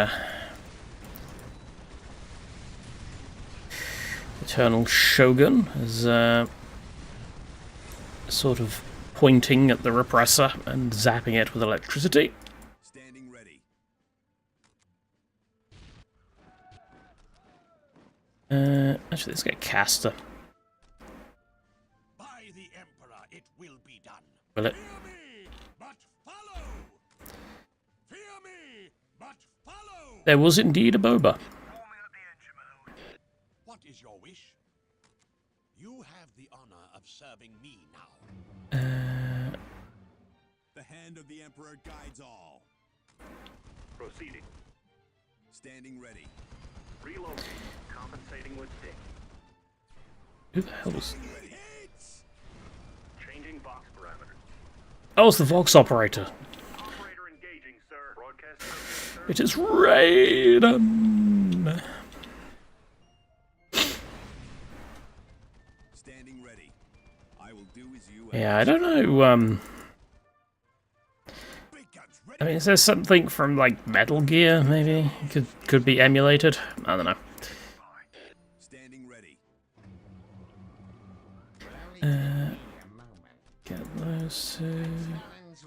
Eternal Shogun is sort of pointing at the repressor and zapping it with electricity. Standing ready. Actually, let's get Caster. By the Emperor, it will be done. Will it? Fear me, but follow. Fear me, but follow. There was indeed a boba. What is your wish? You have the honor of serving me now. The hand of the Emperor guides all. Proceeding. Standing ready. Reloading. Compensating with stick. Who the hell is... Hits! Changing box parameters. Oh, it's the Vox operator. Operator engaging, sir. Broadcast service, sir. It is Raiden. Standing ready. I will do as you Yeah, I don't know, Big guns ready. I mean, is there something from, like, Metal Gear, maybe? Could be emulated? I don't know. Standing ready. Get those two.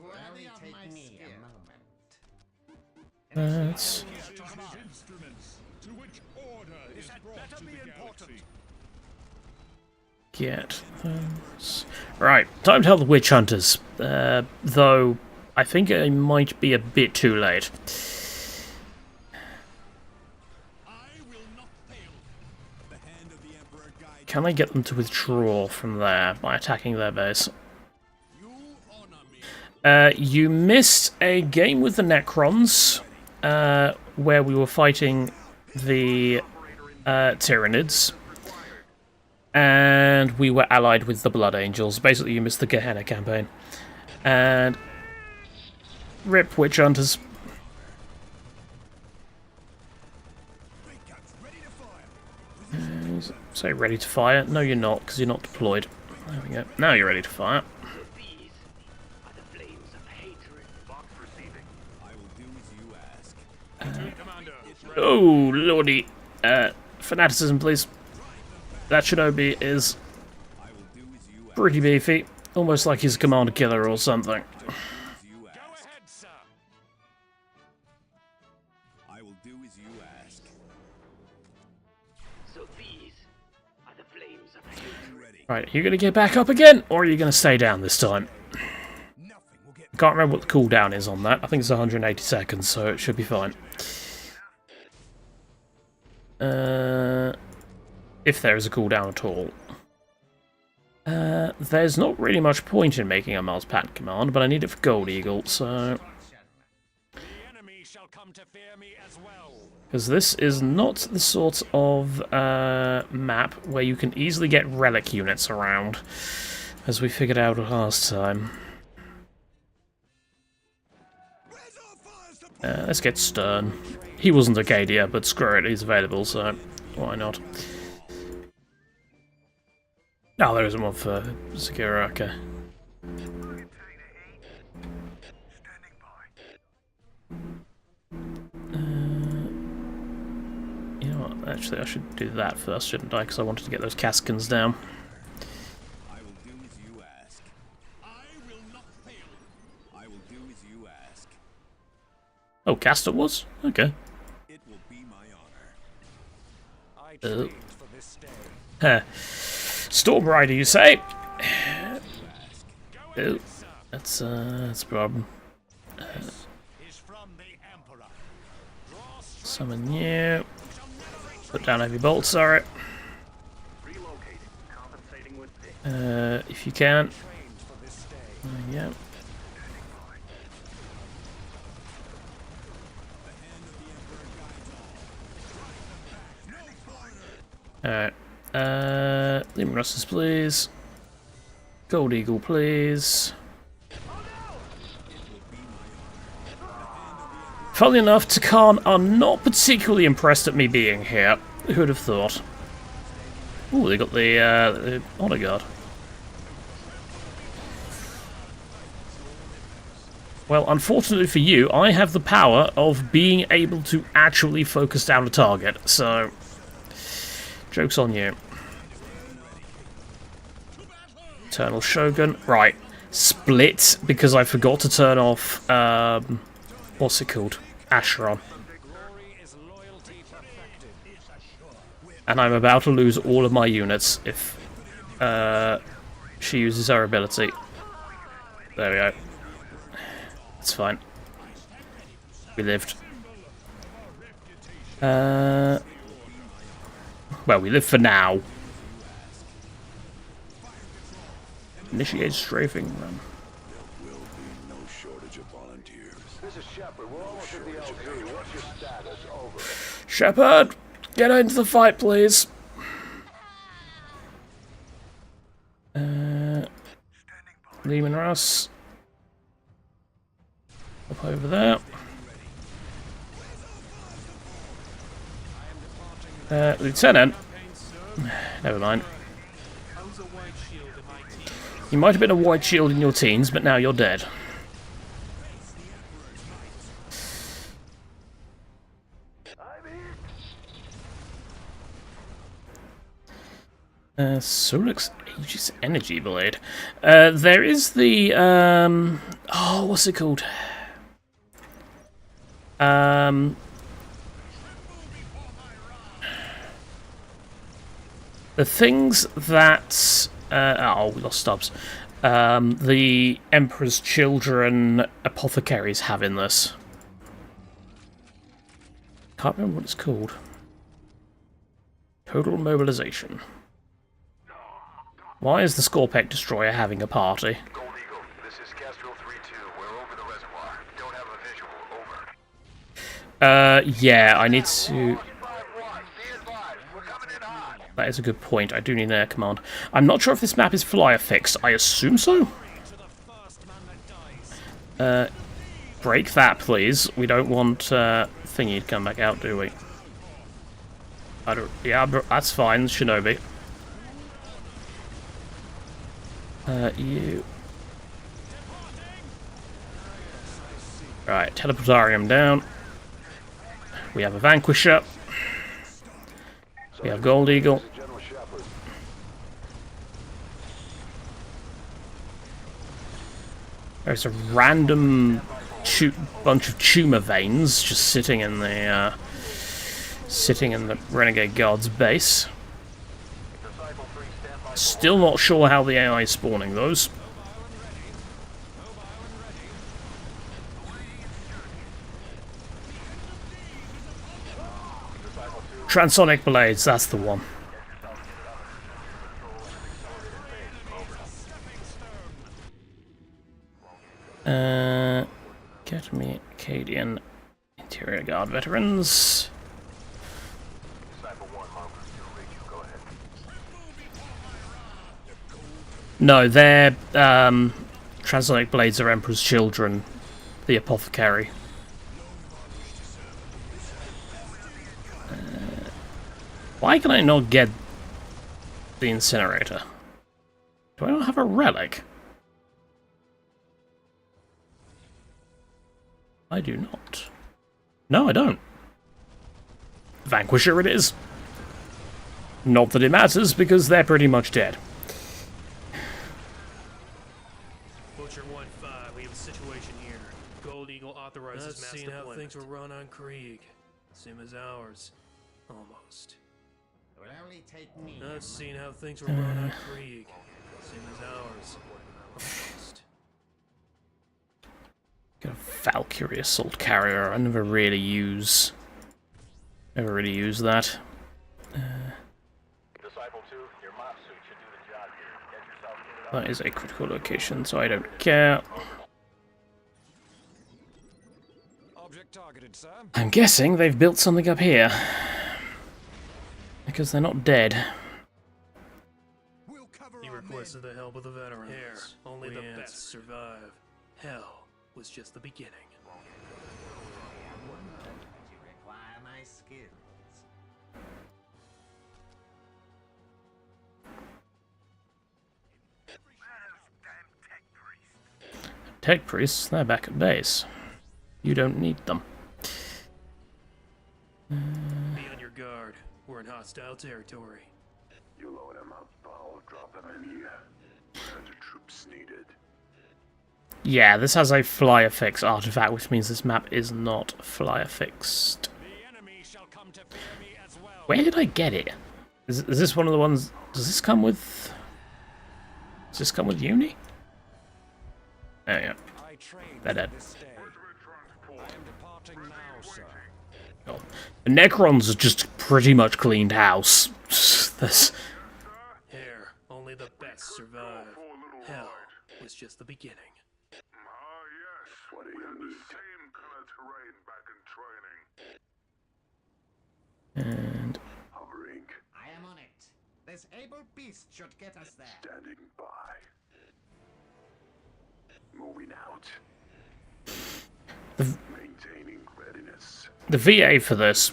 Worthy of my skill. That's... Instruments to which order is brought to the galaxy. Get those. Right, time to help the witch hunters. Though, I think it might be a bit too late. I will not fail. The hand of the Emperor guides. Can I get them to withdraw from there by attacking their base? You honor me. You missed a game with the Necrons, where we were fighting the Tyranids, and we were allied with the Blood Angels. Basically, you missed the Gehenna campaign. And rip Witch Hunters. Big guns ready to fire. Say ready to fire. No, you're not, because you're not deployed. There we go. Now you're ready to fire. These are the flames of hatred. Box receiving. I will do as you ask. Commander. Oh, lordy. Fanaticism, please. That Shinobi is pretty beefy. Almost like he's a commander killer or something. Go ahead, sir. I will do as you ask. So these are the flames of hatred. Ready. Right, are you going to get back up again, or are you going to stay down this time? Nothing will get I can't remember what the cooldown is on that. I think it's 180 seconds, so it should be fine. If there is a cooldown at all. There's not really much point in making a Mars Pattern command, but I need it for Gold Eagle, so... The enemy shall come to fear me as well. Because this is not the sort of map where you can easily get relic units around, as we figured out last time. Let's get Stern. He wasn't a Cadia, but screw it, he's available, so why not? No, there isn't one for Sakura, okay. You know what, actually I should do that first, shouldn't I? Because I wanted to get those Caskins down. I will do as you ask. I will not fail. I will do as you ask. Oh, Castor was? Okay. It will be my honor. I trained for this day. Heh. Storm Rider, you say? Oh, that's a problem. Is from the Emperor. Summon you. Put down heavy bolts, sorry. Relocating. Compensating with this. If you can. Trained for this day. Yeah. Alright. Lemon Russes, please. Gold Eagle, please. Funnily enough, Takan are not particularly impressed at me being here. Who would have thought? Ooh, they got the Honor Guard. Well, unfortunately for you, I have the power of being able to actually focus down a target, so... Joke's on you. Eternal Shogun. Right. Split, because I forgot to turn off, what's it called? Acheron. Glory is loyalty perfected. And I'm about to lose all of my units if she uses her ability. There we go. It's fine. We lived. Well, we live for now. Initiate strafing run. Will be no shortage of volunteers. This is Shepard. We're almost at the LZ. What's your status? Over. Shepard, get into the fight, please. Lehman Russ. Up over there. Lieutenant. Never mind. You might have been a white shield in your teens, but now you're dead. Solix Aegis Energy Blade. There is the, oh, what's it called? The things that... oh, we lost Stubbs. The Emperor's Children apothecaries have in this. Can't remember what it's called. Total Mobilization. Why is the Scorpec Destroyer having a party? Gold Eagle, this is Castro 3-2. We're over the reservoir. Don't have a visual. Over. Yeah, I need to... 5-1. Be advised. We're coming in hot. That is a good point. I do need an air command. I'm not sure if this map is flyer fixed. I assume so. Break that, please. We don't want Thingy to come back out, do we? I don't. Yeah, that's fine, Shinobi. You. Right, Teleportarium down. We have a Vanquisher. We have Gold Eagle. General Shepard. There's a random bunch of tumor veins just sitting in the Renegade Guard's base. Still not sure how the AI is spawning those. Transonic blades, that's the one. Get me Acadian Interior Guard veterans. No, they're Transonic blades are Emperor's children, the apothecary. Why can I not get the incinerator? Do I not have a relic? I do not. No, I don't. Vanquisher it is. Not that it matters, because they're pretty much dead. Butcher 1-5, we have a situation here. Gold Eagle authorizes mass deployment. I've seen how things were run on Krieg. Same as ours. Almost. It will only take me. I've seen how things were run on Krieg. Same as ours. Almost. Got a Valkyrie assault carrier. I never really use that. Disciple 2, your mop suit should do the job here. Get yourself kitted up. That is a critical location, so I don't care. Object targeted, sir. I'm guessing they've built something up here. Because they're not dead. We'll cover He our requested men. the help of the veterans. Here, only the best survive. Hell was just the beginning. You require my skills. Tech priests, they're back at base. You don't need them. Be on your guard. We're in hostile territory. You load him up, I'll drop him in here. The troops needed. Yeah, this has a flyer fix artifact, which means this map is not flyer fixed. The enemy shall come to fear me as well. Where did I get it? Is this one of the ones? Does this come with? Does this come with Uni? Oh yeah. I trained They're dead. this day. I am departing now, sir. Oh. The Necrons are just pretty much cleaned house. This. Here, only the best survive. Hell was just the beginning. What do you need? And Hovering, I am on it. This able beast should get us there. standing by. Moving out. Maintaining readiness. the VA for this,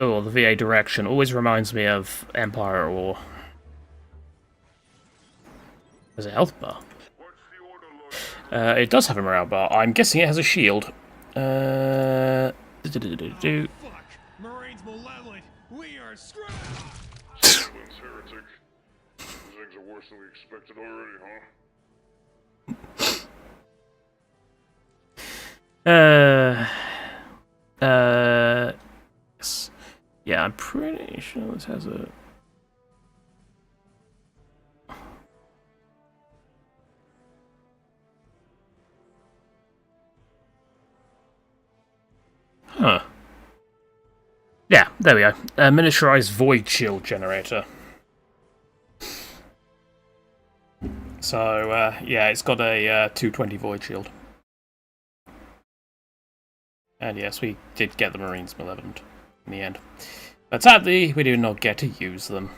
or the VA direction, always reminds me of Empire or. There's a health bar. It does have a morale bar. I'm guessing it has a shield. Fuck! Marines malevolent! We are screwed! Silence, heretic. Things are worse than we expected already, huh? Yes. Yeah, I'm pretty sure this has a. Huh. Yeah, there we go. A miniaturized void shield generator. So, yeah, it's got a 220 void shield. And yes, we did get the Marines Malevolent in the end. But sadly, we do not get to use them.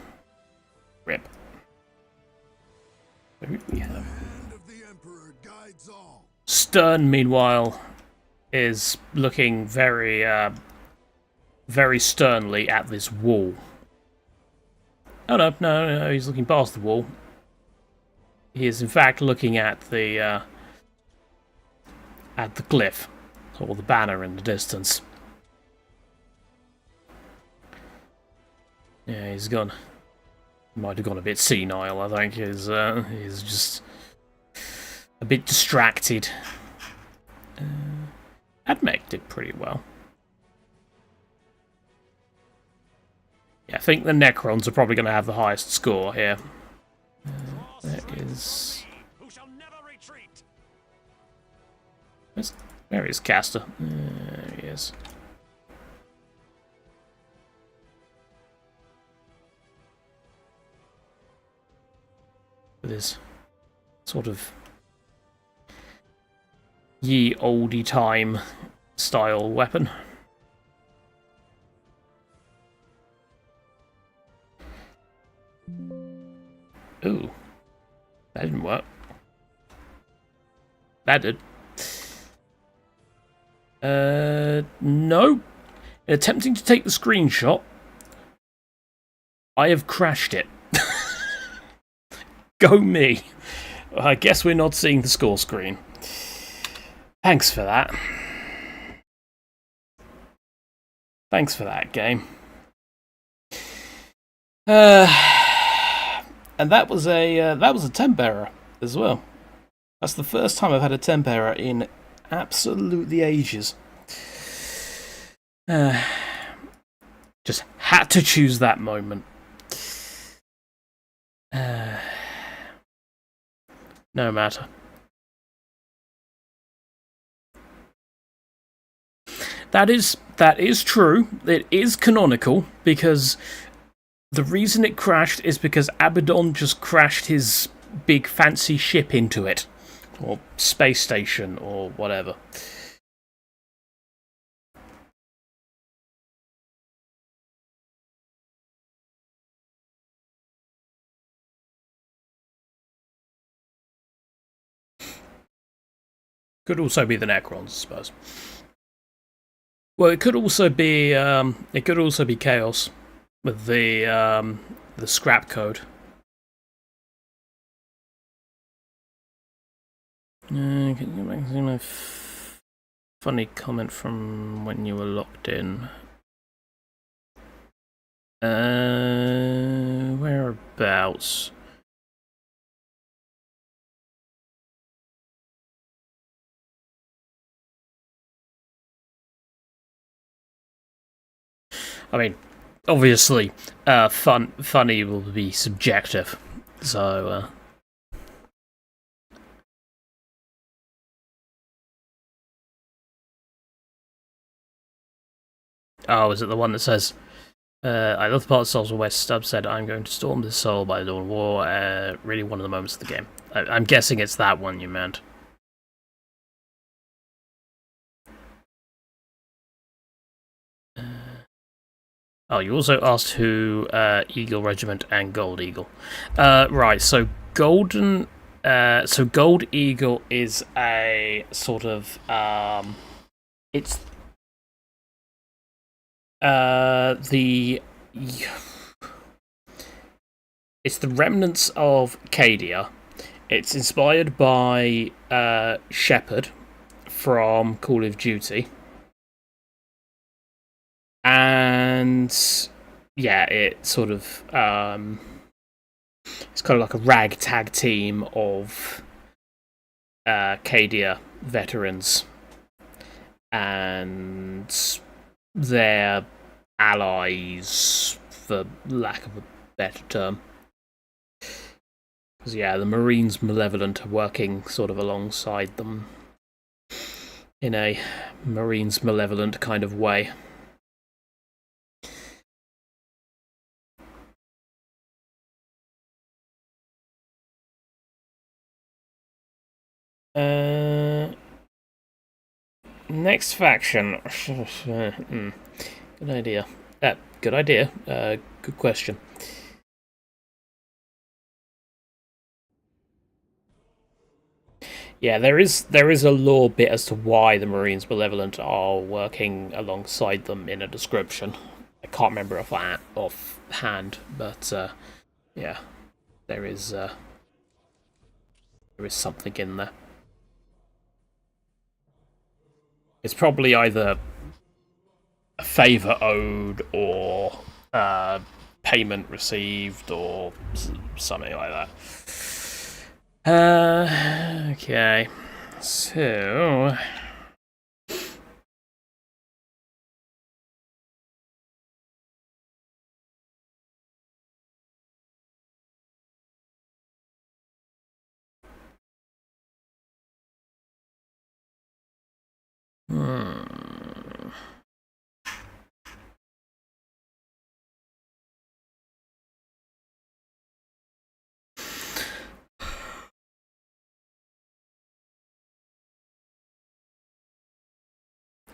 RIP. So who do we have? Hand of the Emperor guides all. Stern, meanwhile, is looking very, very sternly at this wall. Oh no, he's looking past the wall. He is in fact looking at the cliff, or the banner in the distance. Yeah, he's gone. Might have gone a bit senile, I think. He's just. a bit distracted. Admech did pretty well. Yeah, I think the Necrons are probably going to have the highest score here. There is... Where is Caster? There he is. With his sort of ye olde time style weapon. Ooh. That didn't work. That did. No. In attempting to take the screenshot, I have crashed it. Go me. I guess we're not seeing the score screen. Thanks for that. Thanks for that, game. And that was a temp error as well. That's the first time I've had a temp error in absolutely ages. Just had to choose that moment. No matter. That is true. It is canonical, because the reason it crashed is because Abaddon just crashed his big fancy ship into it. Or space station, or whatever. Could also be the Necrons, I suppose. Well, it could also be Chaos with the scrap code. Can you make a funny comment from when you were locked in? Whereabouts? I mean, obviously, funny will be subjective, so. Oh, is it the one that says, I love the part of Souls where Stubb said, I'm going to storm this soul by the dawn of war, really one of the moments of the game. I'm guessing it's that one you meant. Oh, you also asked who Eagle Regiment and Gold Eagle. Right, so Gold Eagle is a sort of it's the remnants of Cadia. It's inspired by Shepard from Call of Duty. And yeah, it sort of it's kind of like a ragtag team of Cadia veterans and their allies, for lack of a better term. Because yeah, the Marines Malevolent are working sort of alongside them in a Marines Malevolent kind of way. Next faction. Good idea. Good idea. Good question. Yeah, there is a lore bit as to why the Marines Malevolent are working alongside them in a description. I can't remember offhand, but yeah, there is something in there. It's probably either a favour owed or payment received or something like that. Okay. So...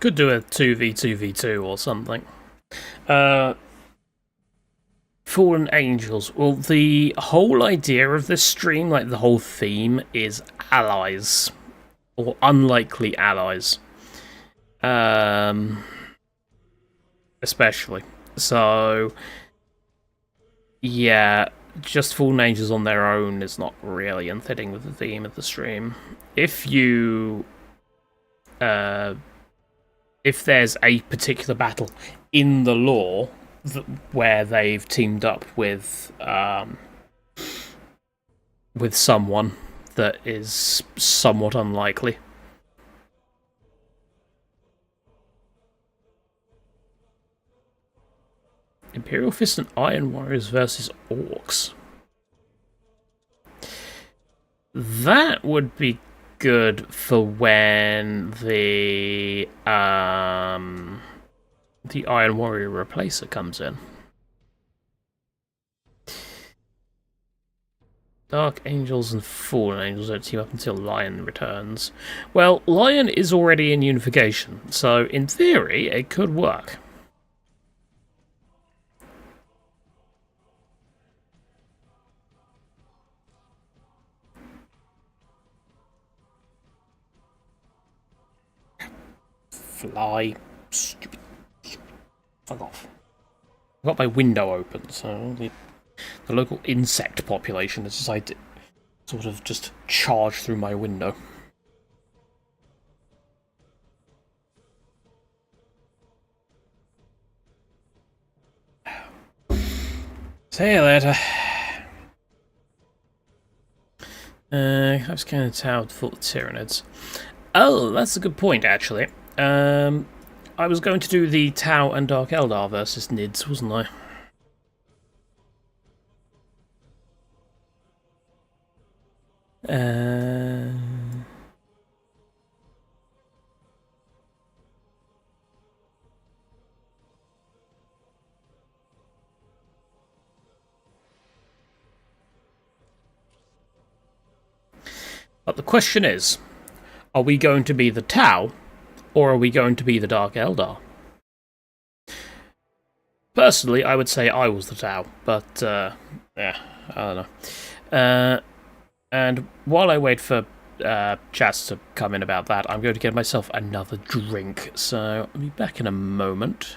Could do a 2v2v2 or something. Fallen Angels. Well, the whole idea of this stream, like the whole theme, is allies. Or unlikely allies. Especially. So, yeah, just Fallen Angels on their own is not really in fitting with the theme of the stream. If you... if there's a particular battle in the lore where they've teamed up with someone that is somewhat unlikely. Imperial Fist and Iron Warriors versus Orcs. That would be good for when the Iron Warrior Replacer comes in. Dark Angels and Fallen Angels don't team up until Lion returns. Well, Lion is already in Unification, so in theory it could work. Fly. Stupid. Fuck off. I've got my window open, so the local insect population has decided to sort of just charge through my window. See you later. I've scanned the tower for the Tyranids. Oh, that's a good point, actually. I was going to do the Tau and Dark Eldar versus Nids, wasn't I? But the question is, are we going to be the Tau, or are we going to be the Dark Eldar? Personally, I would say I was the Tau, but, yeah, I don't know. And while I wait for chats to come in about that, I'm going to get myself another drink, so I'll be back in a moment.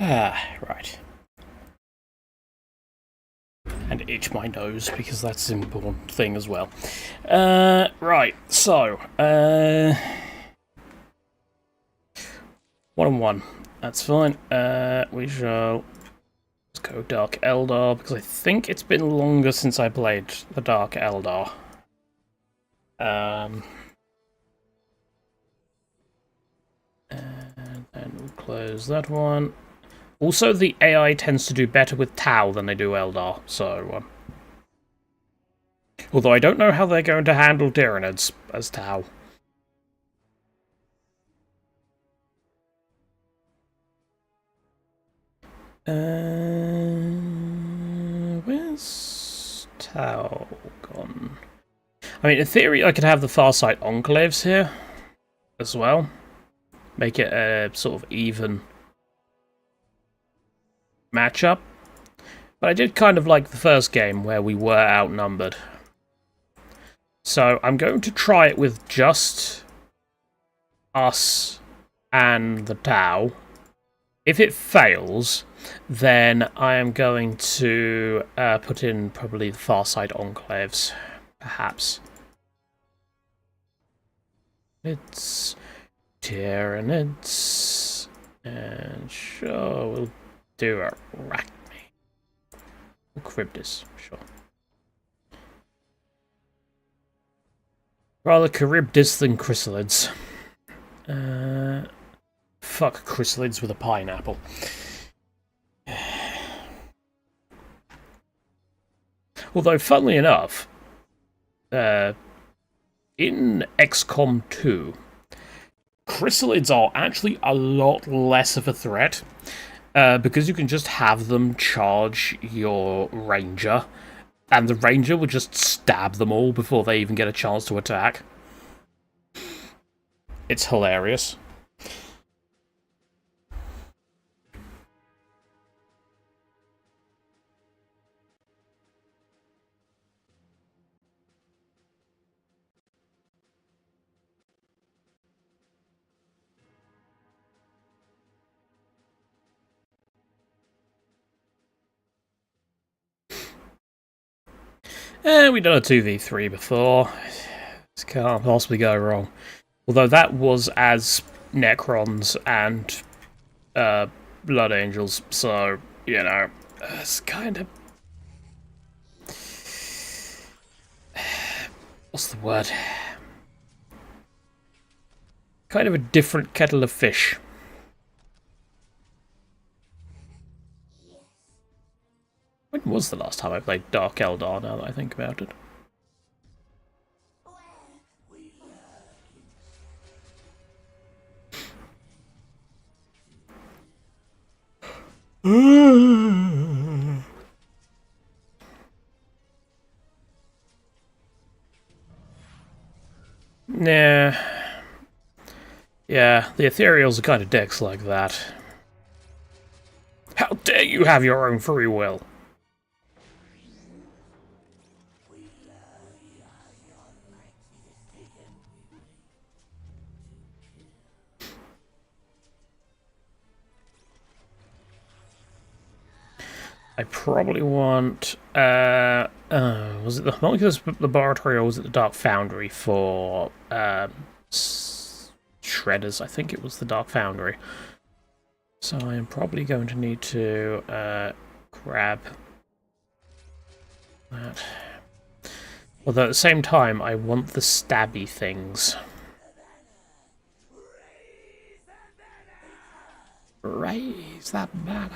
Right. And itch my nose, because that's an important thing as well. Right, so, 1-on-1. That's fine. We shall... Let's go Dark Eldar, because I think it's been longer since I played the Dark Eldar. And then we'll close that one. Also, the AI tends to do better with Tau than they do Eldar, so... Although I don't know how they're going to handle Tyranids as Tau. Where's Tau gone? I mean, in theory, I could have the Farsight Enclaves here as well. Make it a sort of even matchup. But I did kind of like the first game where we were outnumbered. So I'm going to try it with just us and the Tau. If it fails, then I am going to put in probably the Farsight Enclaves, perhaps. It's Tyranids, and sure, we'll do a Arachne. Or Charybdis, sure. Rather Charybdis than Chrysalids. Fuck Chrysalids with a pineapple. Although, funnily enough, in XCOM 2, Chrysalids are actually a lot less of a threat, because you can just have them charge your ranger, and the ranger will just stab them all before they even get a chance to attack. It's hilarious. We've done a 2v3 before. This can't possibly go wrong. Although that was as Necrons and Blood Angels, so, you know, it's kind of... What's the word? Kind of a different kettle of fish. When was the last time I played Dark Eldar, now that I think about it? Nah. Yeah, the Ethereals are kind of dicks like that. How dare you have your own free will? I probably want, was it the Homunculus Laboratory or was it the Dark Foundry for, Shredders? I think it was the Dark Foundry. So I am probably going to need to, grab that. Although at the same time, I want the stabby things. Raise that banner!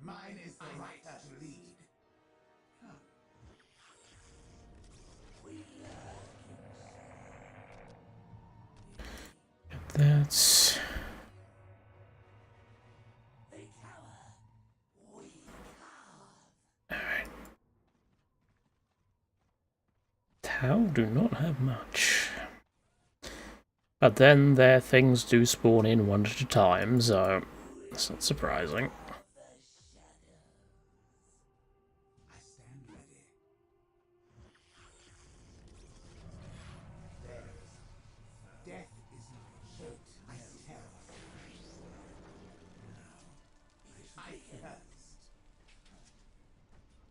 Mine is the right to lead. That's... Alright. Tau do not have much. But then their things do spawn in one at a time, so that's not surprising.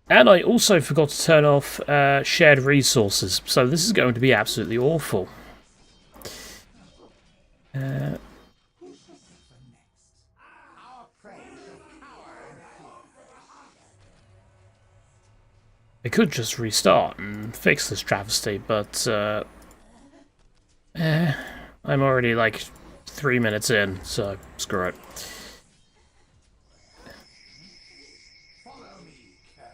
And I also forgot to turn off shared resources, so this is going to be absolutely awful. I could just restart and fix this travesty, but I'm already like 3 minutes in, so screw it. Follow me, curs.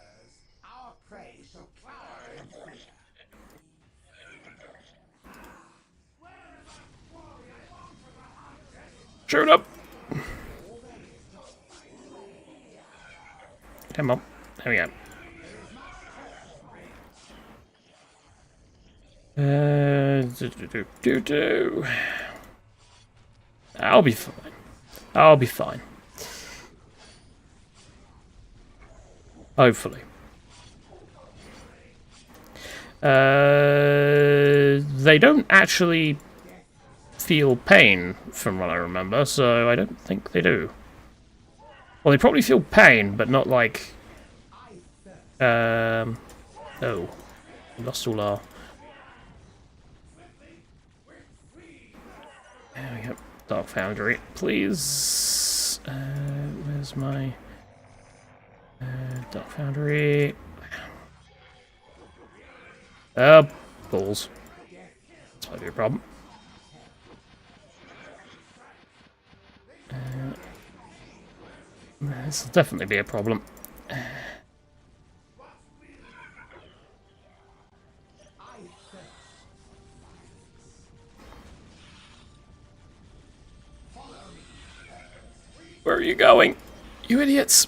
Our prey shall cower in fear. Shoot up! Come on. There we go. Do. I'll be fine. I'll be fine. Hopefully. They don't actually feel pain, from what I remember, so I don't think they do. Well, they probably feel pain, but not like... Oh. We lost all our... There we go. Dark Foundry, please. Where's my... Dark Foundry... balls. This might be a problem. This will definitely be a problem. Where are you going? You idiots!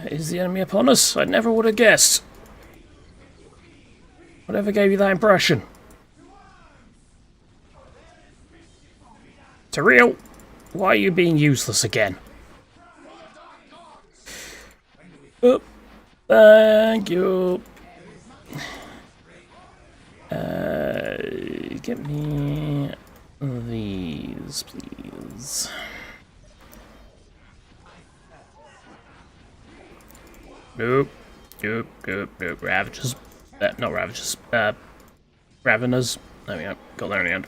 Is the enemy upon us? I never would have guessed. Whatever gave you that impression? Tyrael, why are you being useless again? Oh, thank you. Get me these, please. Nope. Ravagers. Not Ravagers. Raveners. There we go. Got there in the end.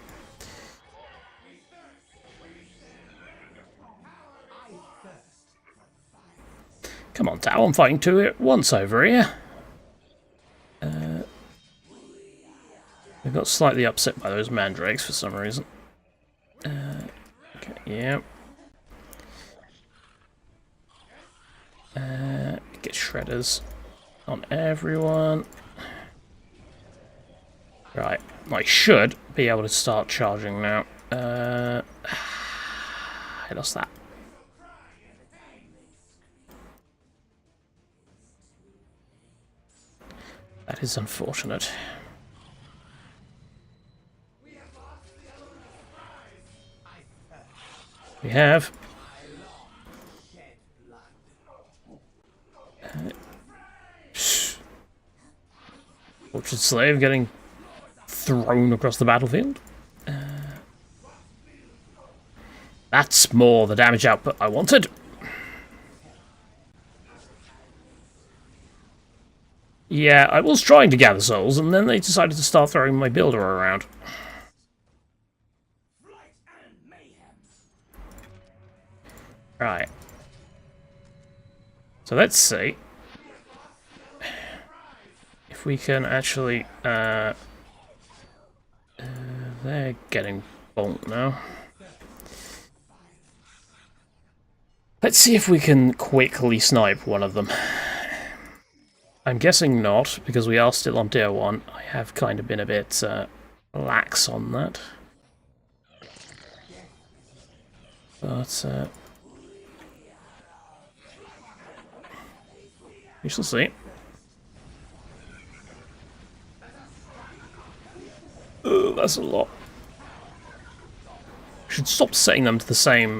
Come on, Tao. I'm fighting two at once over here. I got slightly upset by those mandrakes for some reason. Okay, yeah. Get shredders on everyone. Right, I should be able to start charging now. I lost that. That is unfortunate. We have. Tortured slave getting thrown across the battlefield. That's more the damage output I wanted. Yeah, I was trying to gather souls, and then they decided to start throwing my builder around. Right. So let's see if we can actually... they're getting bonked now. Let's see if we can quickly snipe one of them. I'm guessing not, because we are still on tier 1. I have kind of been a bit lax on that. But, we shall see. Oh, that's a lot. Should stop setting them to the same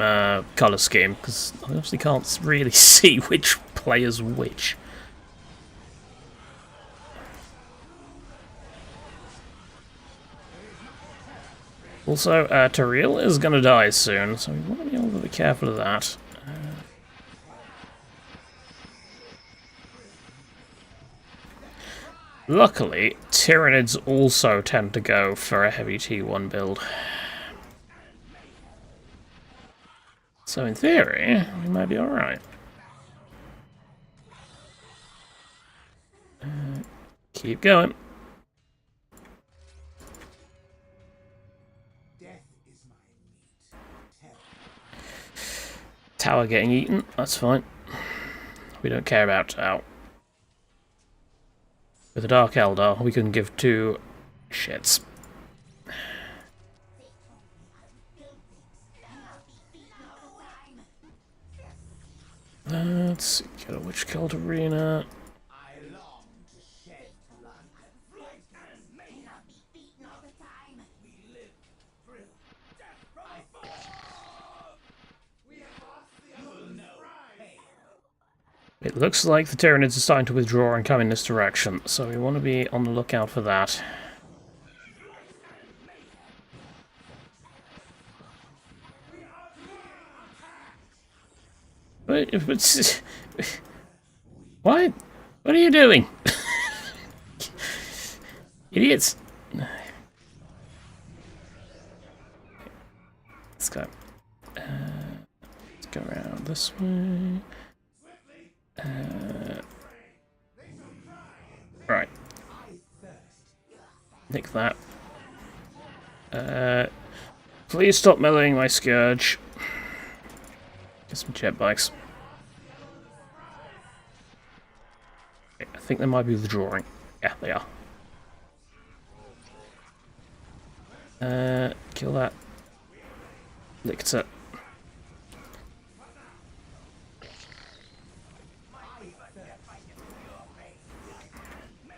colour scheme, because I obviously can't really see which player's which. Also, Tyrael is going to die soon, so we want to be able to be careful of that. Luckily, Tyranids also tend to go for a heavy T1 build. So in theory, we might be alright. Keep going. Tower getting eaten, that's fine. We don't care about Tau. With a Dark Eldar, we can give two shits. Let's see, get a Witch Cult Arena. It looks like the Tyranids are starting to withdraw and come in this direction, so we want to be on the lookout for that. What? What are you doing? Idiots! Let's go. Let's go around this way. Right. Nick that. Please stop meleeing my Scourge. Get some jet bikes. Okay, I think they might be withdrawing. Yeah, they are. Kill that. Lictor.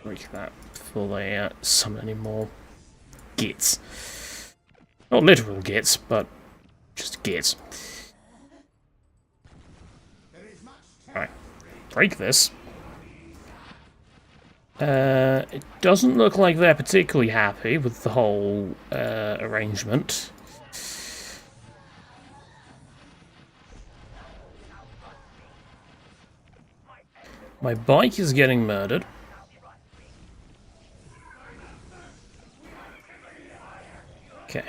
Break that before they summon any more gits. Not literal gits, but just gits. Alright, break this. It doesn't look like they're particularly happy with the whole arrangement. My bike is getting murdered. Okay.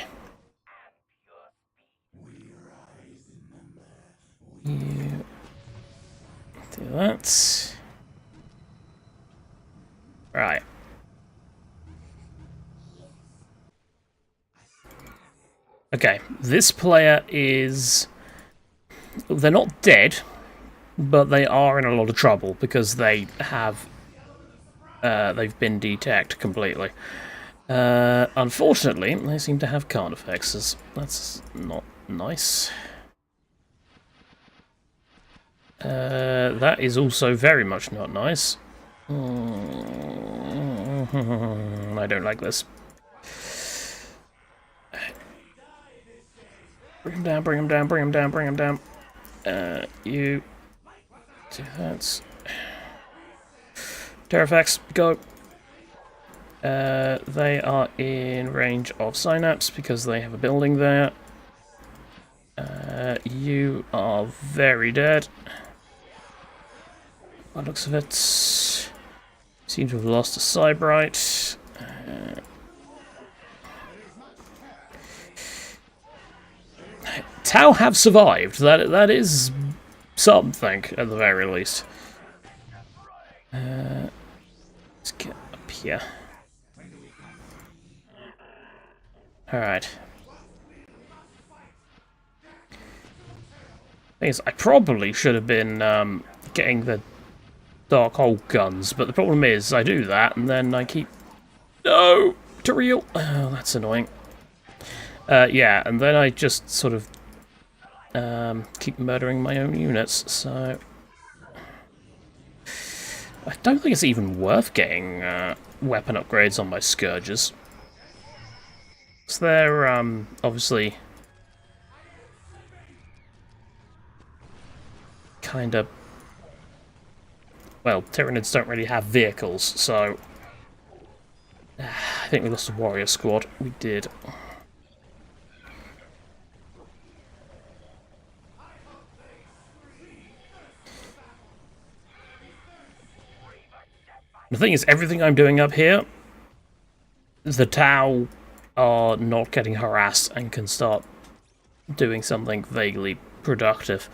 You do that. Right. Okay, this player is... They're not dead, but they are in a lot of trouble because they have... they've been detected completely. Unfortunately, they seem to have card effects. That's not nice. That is also very much not nice. I don't like this. Bring him down, bring him down, bring him down, bring him down. You do that. Terrafex, go. They are in range of Synapse because they have a building there. You are very dead. By the looks of it, seem to have lost a Cybrite. Tau have survived. That is something at the very least. Let's get up here. All right. Thing is, I probably should have been getting the Dark Hole guns, but the problem is I do that and then I keep... No! Tyrell! Oh, that's annoying. Yeah, and then I just sort of keep murdering my own units, so... I don't think it's even worth getting weapon upgrades on my Scourges. So they're obviously kind of... Well, Tyranids don't really have vehicles, so... I think we lost a warrior squad. We did. The thing is, everything I'm doing up here, the Tau are not getting harassed and can start doing something vaguely productive.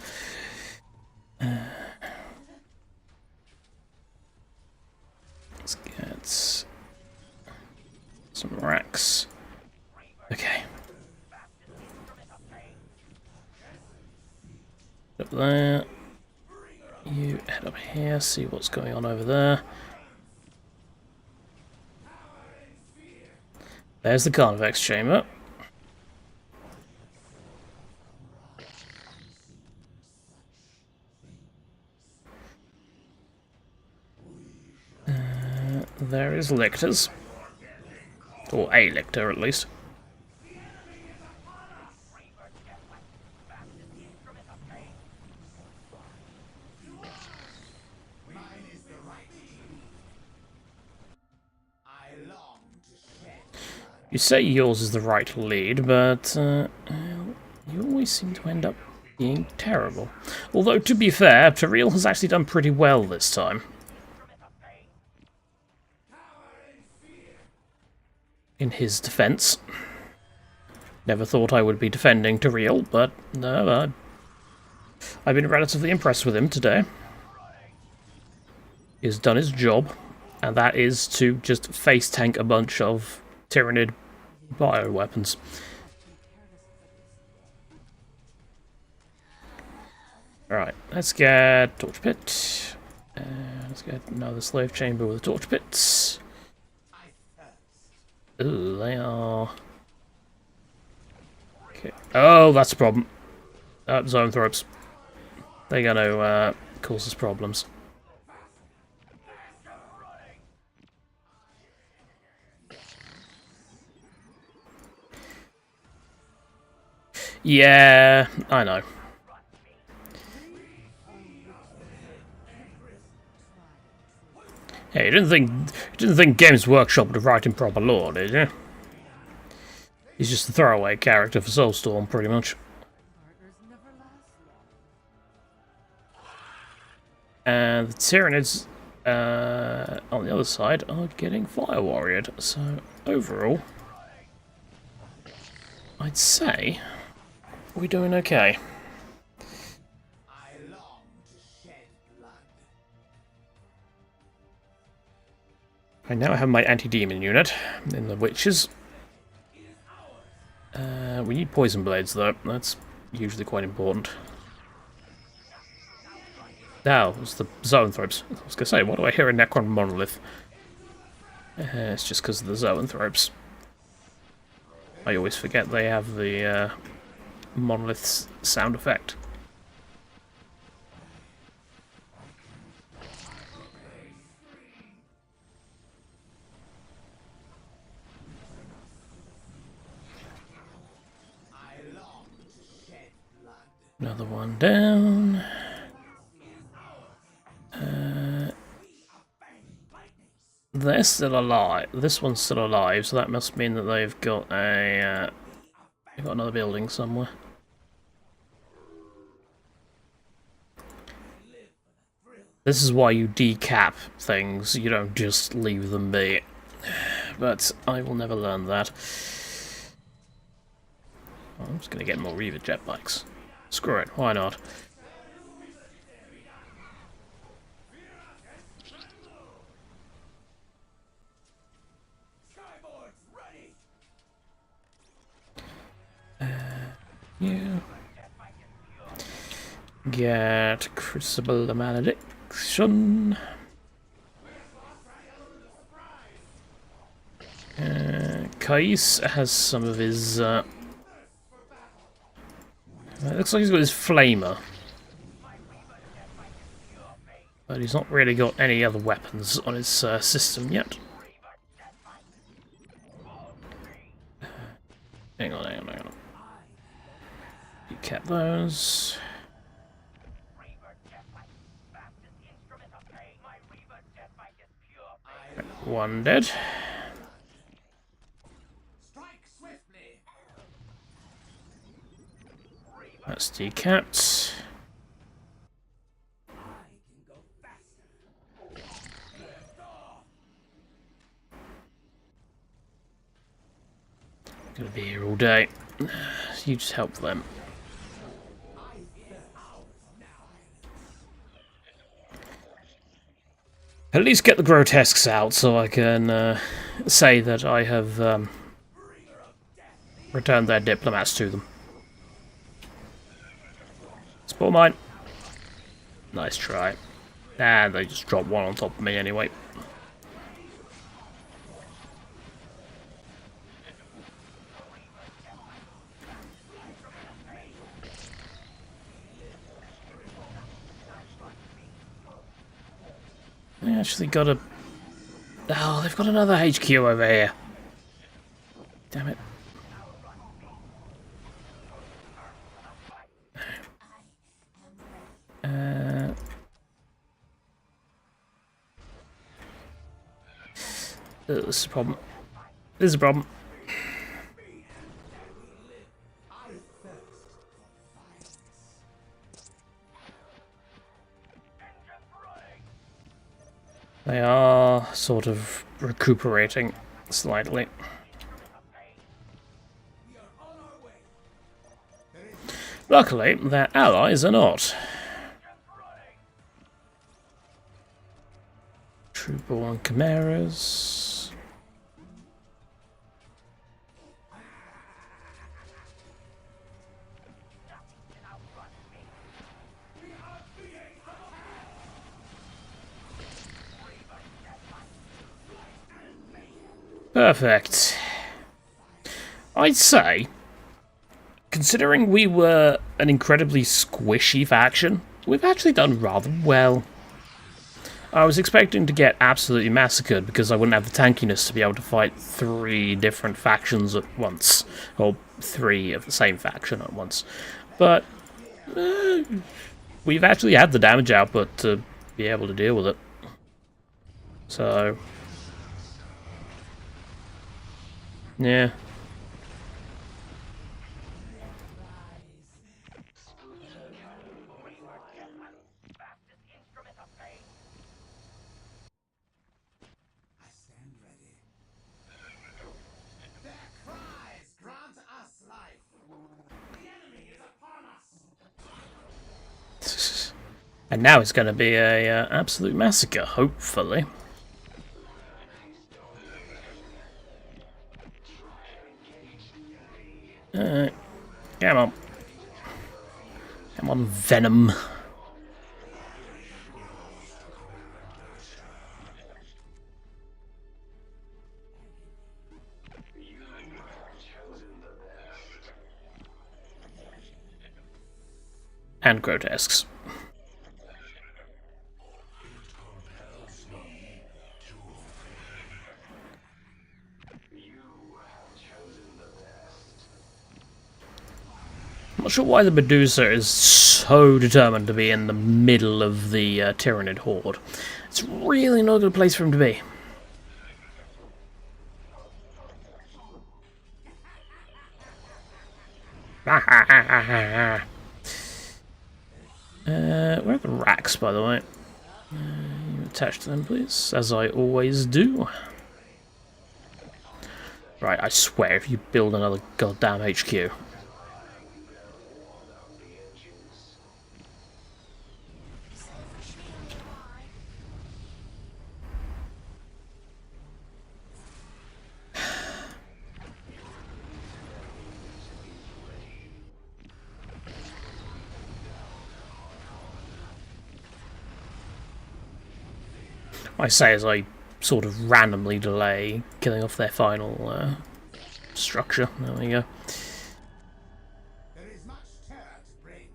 Let's get... some racks. Okay. Up there. You head up here, see what's going on over there. There's the convex chamber. There is lictors. Or a lictor, at least. You say yours is the right lead, but you always seem to end up being terrible. Although, to be fair, Tyrell has actually done pretty well this time. In his defense. Never thought I would be defending Tyrell, but no, I've been relatively impressed with him today. He's done his job, and that is to just face tank a bunch of Tyranid bioweapons. Alright, let's get torch pit. Let's get another slave chamber with a torch pit. Ooh, they are... Okay. Oh, that's a problem. Zoanthropes. They're gonna cause us problems. Yeah, I know. Hey, you didn't think Games Workshop would write in proper lore, did you? He's just a throwaway character for Soulstorm, pretty much. And the Tyranids on the other side are getting fire warriored. So overall, I'd say we're doing okay. I now have my anti-demon unit in the witches. We need poison blades though, that's usually quite important. Now, it's the zoanthropes. I was going to say, why do I hear a Necron monolith? It's just because of the zoanthropes. I always forget they have the monolith's sound effect. Another one down. They're still alive. This one's still alive, so that must mean that they've got a they've got another building somewhere. This is why you decap things. You don't just leave them be. But I will never learn that. I'm just gonna get more Reaver jet bikes. Screw it, why not? You get Crucible the Malediction. Kais has some of his. It looks like he's got his flamer, but he's not really got any other weapons on his system yet. Hang on. You kept those. One dead. That's decapped. I'm gonna be here all day. You just help them. At least get the grotesques out so I can say that I have returned their diplomats to them. Spore mine. Nice try. And they just dropped one on top of me anyway. They actually got a... Oh, they've got another HQ over here. Damn it. This is a problem. This is a problem. They are sort of recuperating slightly. Luckily, their allies are not. Trooper on Chimeras. Perfect. I'd say, considering we were an incredibly squishy faction, we've actually done rather well. I was expecting to get absolutely massacred because I wouldn't have the tankiness to be able to fight 3 different factions at once. Or 3 of the same faction at once. But we've actually had the damage output to be able to deal with it. So... yeah. And now it's going to be a absolute massacre, hopefully. Come on. Come on, Venom. And grotesques. I'm not sure why the Medusa is so determined to be in the middle of the Tyranid Horde. It's really not a good place for him to be. Where are the racks, by the way? You attach to them, please, as I always do. Right, I swear, if you build another goddamn HQ... I say as I sort of randomly delay killing off their final structure. There we go. There is much terror to bring.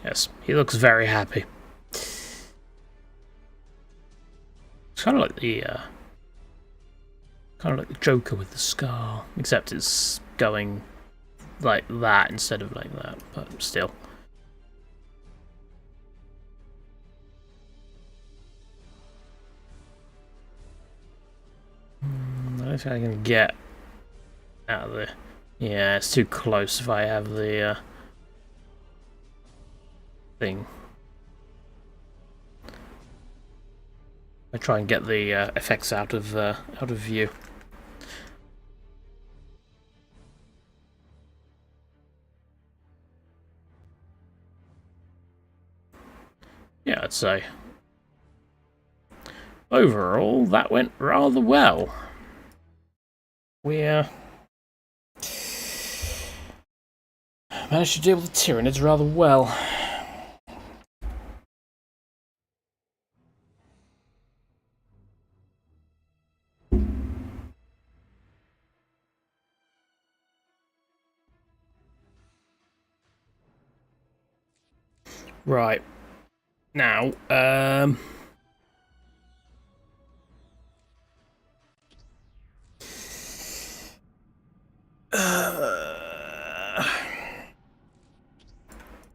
Yes, he looks very happy. It's kind of like the Joker with the scar, except it's going like that instead of like that, but still. I don't think I can get out of there. Yeah, it's too close if I have the thing. I try and get the effects out of view. Yeah, I'd say overall that went rather well. We managed to deal with the Tyranids rather well. Right. Now,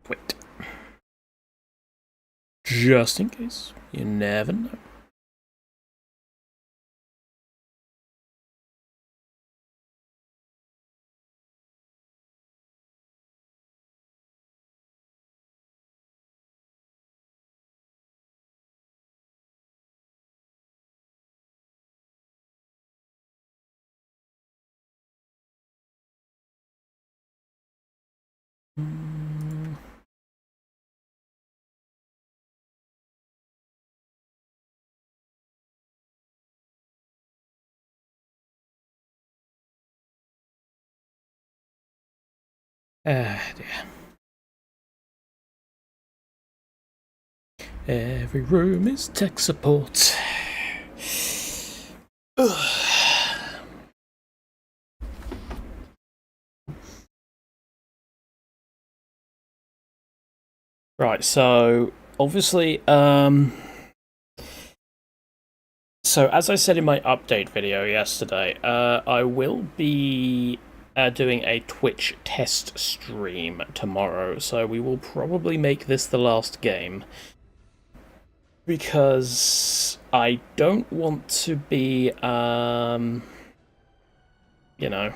wait. Just in case. You never know. Dear. Every room is tech support. Right, so obviously, so as I said in my update video yesterday, I will be doing a Twitch test stream tomorrow, so we will probably make this the last game. Because I don't want to be, you know,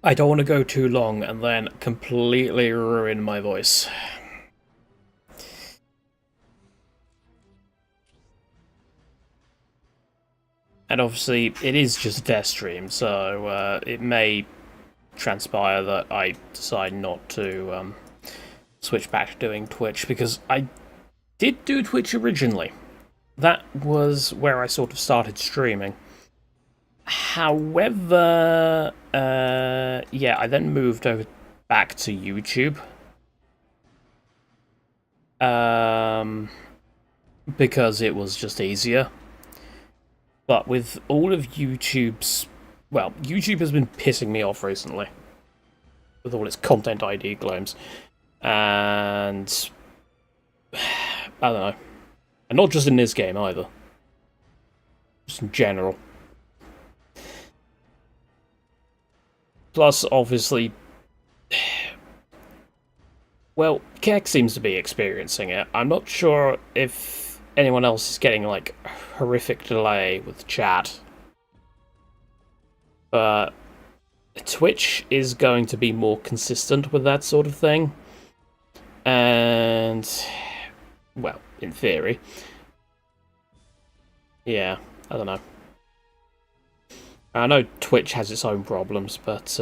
I don't want to go too long and then completely ruin my voice. And obviously, it is just a test stream, so it may transpire that I decide not to switch back to doing Twitch, because I did do Twitch originally. That was where I sort of started streaming. However, yeah, I then moved over back to YouTube. Because it was just easier. But with all of YouTube's... Well, YouTube has been pissing me off recently. With all its content ID claims. And... I don't know. And not just in this game, either. Just in general. Plus, obviously... Well, Keck seems to be experiencing it. I'm not sure if anyone else is getting, like, horrific delay with chat. But Twitch is going to be more consistent with that sort of thing. And... well, in theory. Yeah, I don't know. I know Twitch has its own problems, but,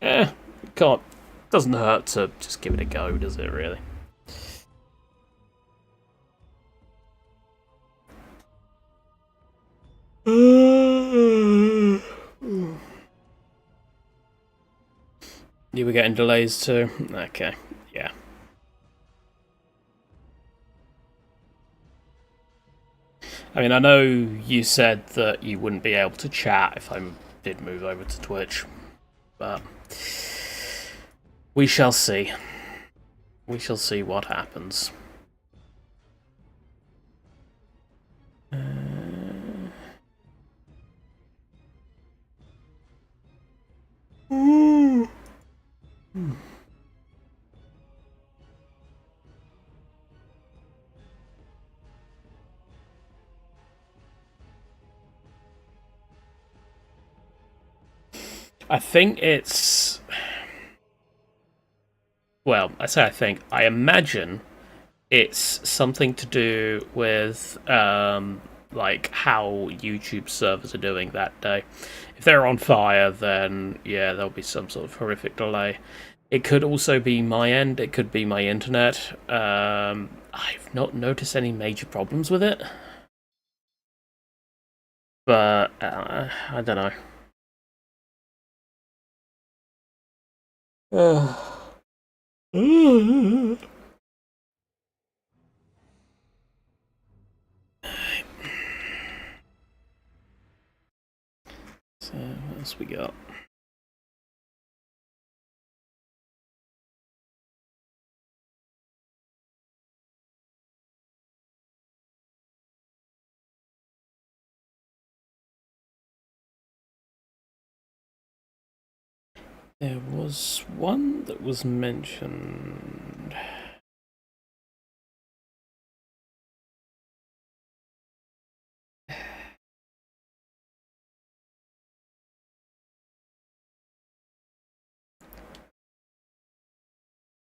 doesn't hurt to just give it a go, does it, really? You were getting delays too? Okay, yeah. I mean, I know you said that you wouldn't be able to chat if I did move over to Twitch, but we shall see. We shall see what happens. I think it's... well, I say I think. I imagine it's something to do with, like, how YouTube servers are doing that day. If they're on fire, then, yeah, there'll be some sort of horrific delay. It could also be my end, it could be my internet. I've not noticed any major problems with it. But, I don't know. So, what else we got? There was one that was mentioned.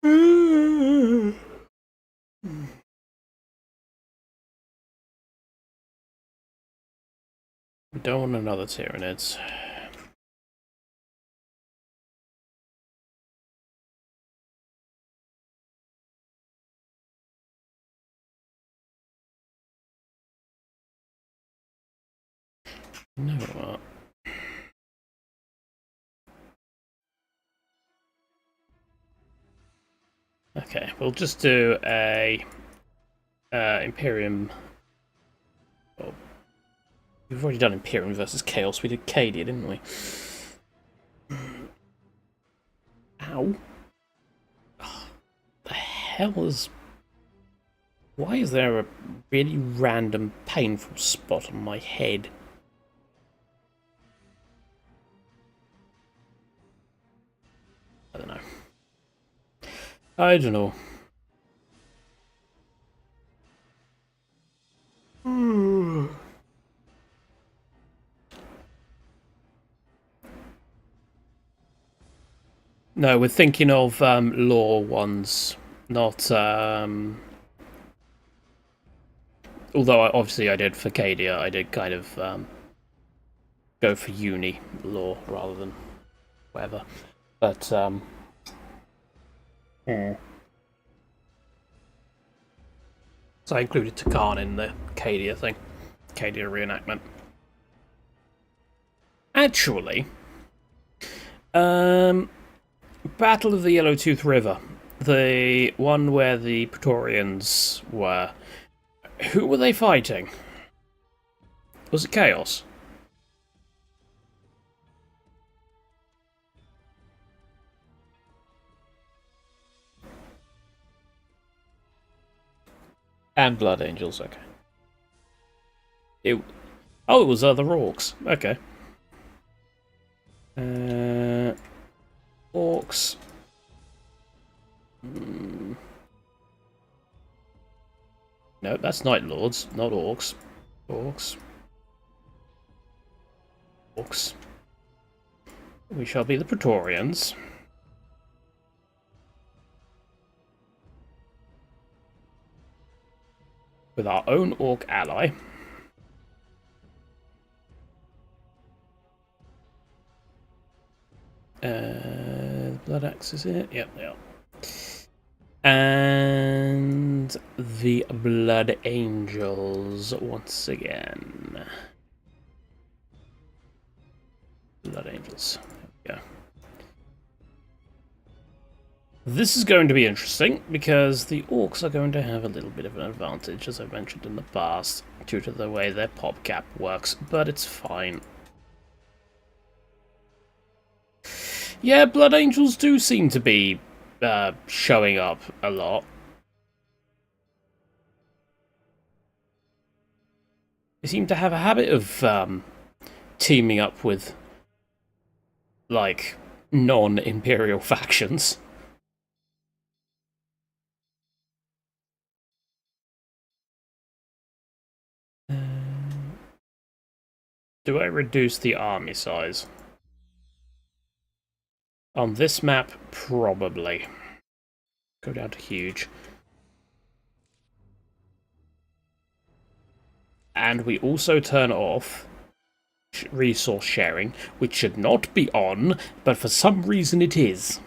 We don't want another Tyranids. No, what? Okay, we'll just do a Imperium. Oh, we've already done Imperium versus Chaos. We did Cadia, didn't we? Ow! Oh, the hell is? Why is there a really random painful spot on my head? I don't know. I don't know. No, we're thinking of law ones, not. Although obviously I did for Cadia, I did kind of go for uni law rather than whatever. But So I included Takan in the Cadia thing, Cadia reenactment. Actually, Battle of the Yellowtooth River, the one where the Praetorians were. Who were they fighting? Was it Chaos? And Blood Angels, okay. It was other orcs. Okay. Orcs. No, that's Night Lords, not orcs. Orcs. Orcs. We shall be the Praetorians. With our own orc ally. Blood Axe is it? Yep, they are. And the Blood Angels once again. Blood Angels. There we go. This is going to be interesting because the orcs are going to have a little bit of an advantage, as I mentioned in the past, due to the way their pop cap works, but it's fine. Yeah, Blood Angels do seem to be showing up a lot. They seem to have a habit of teaming up with, like, non-Imperial factions. Do I reduce the army size? On this map, probably. Go down to huge. And we also turn off resource sharing, which should not be on, but for some reason it is.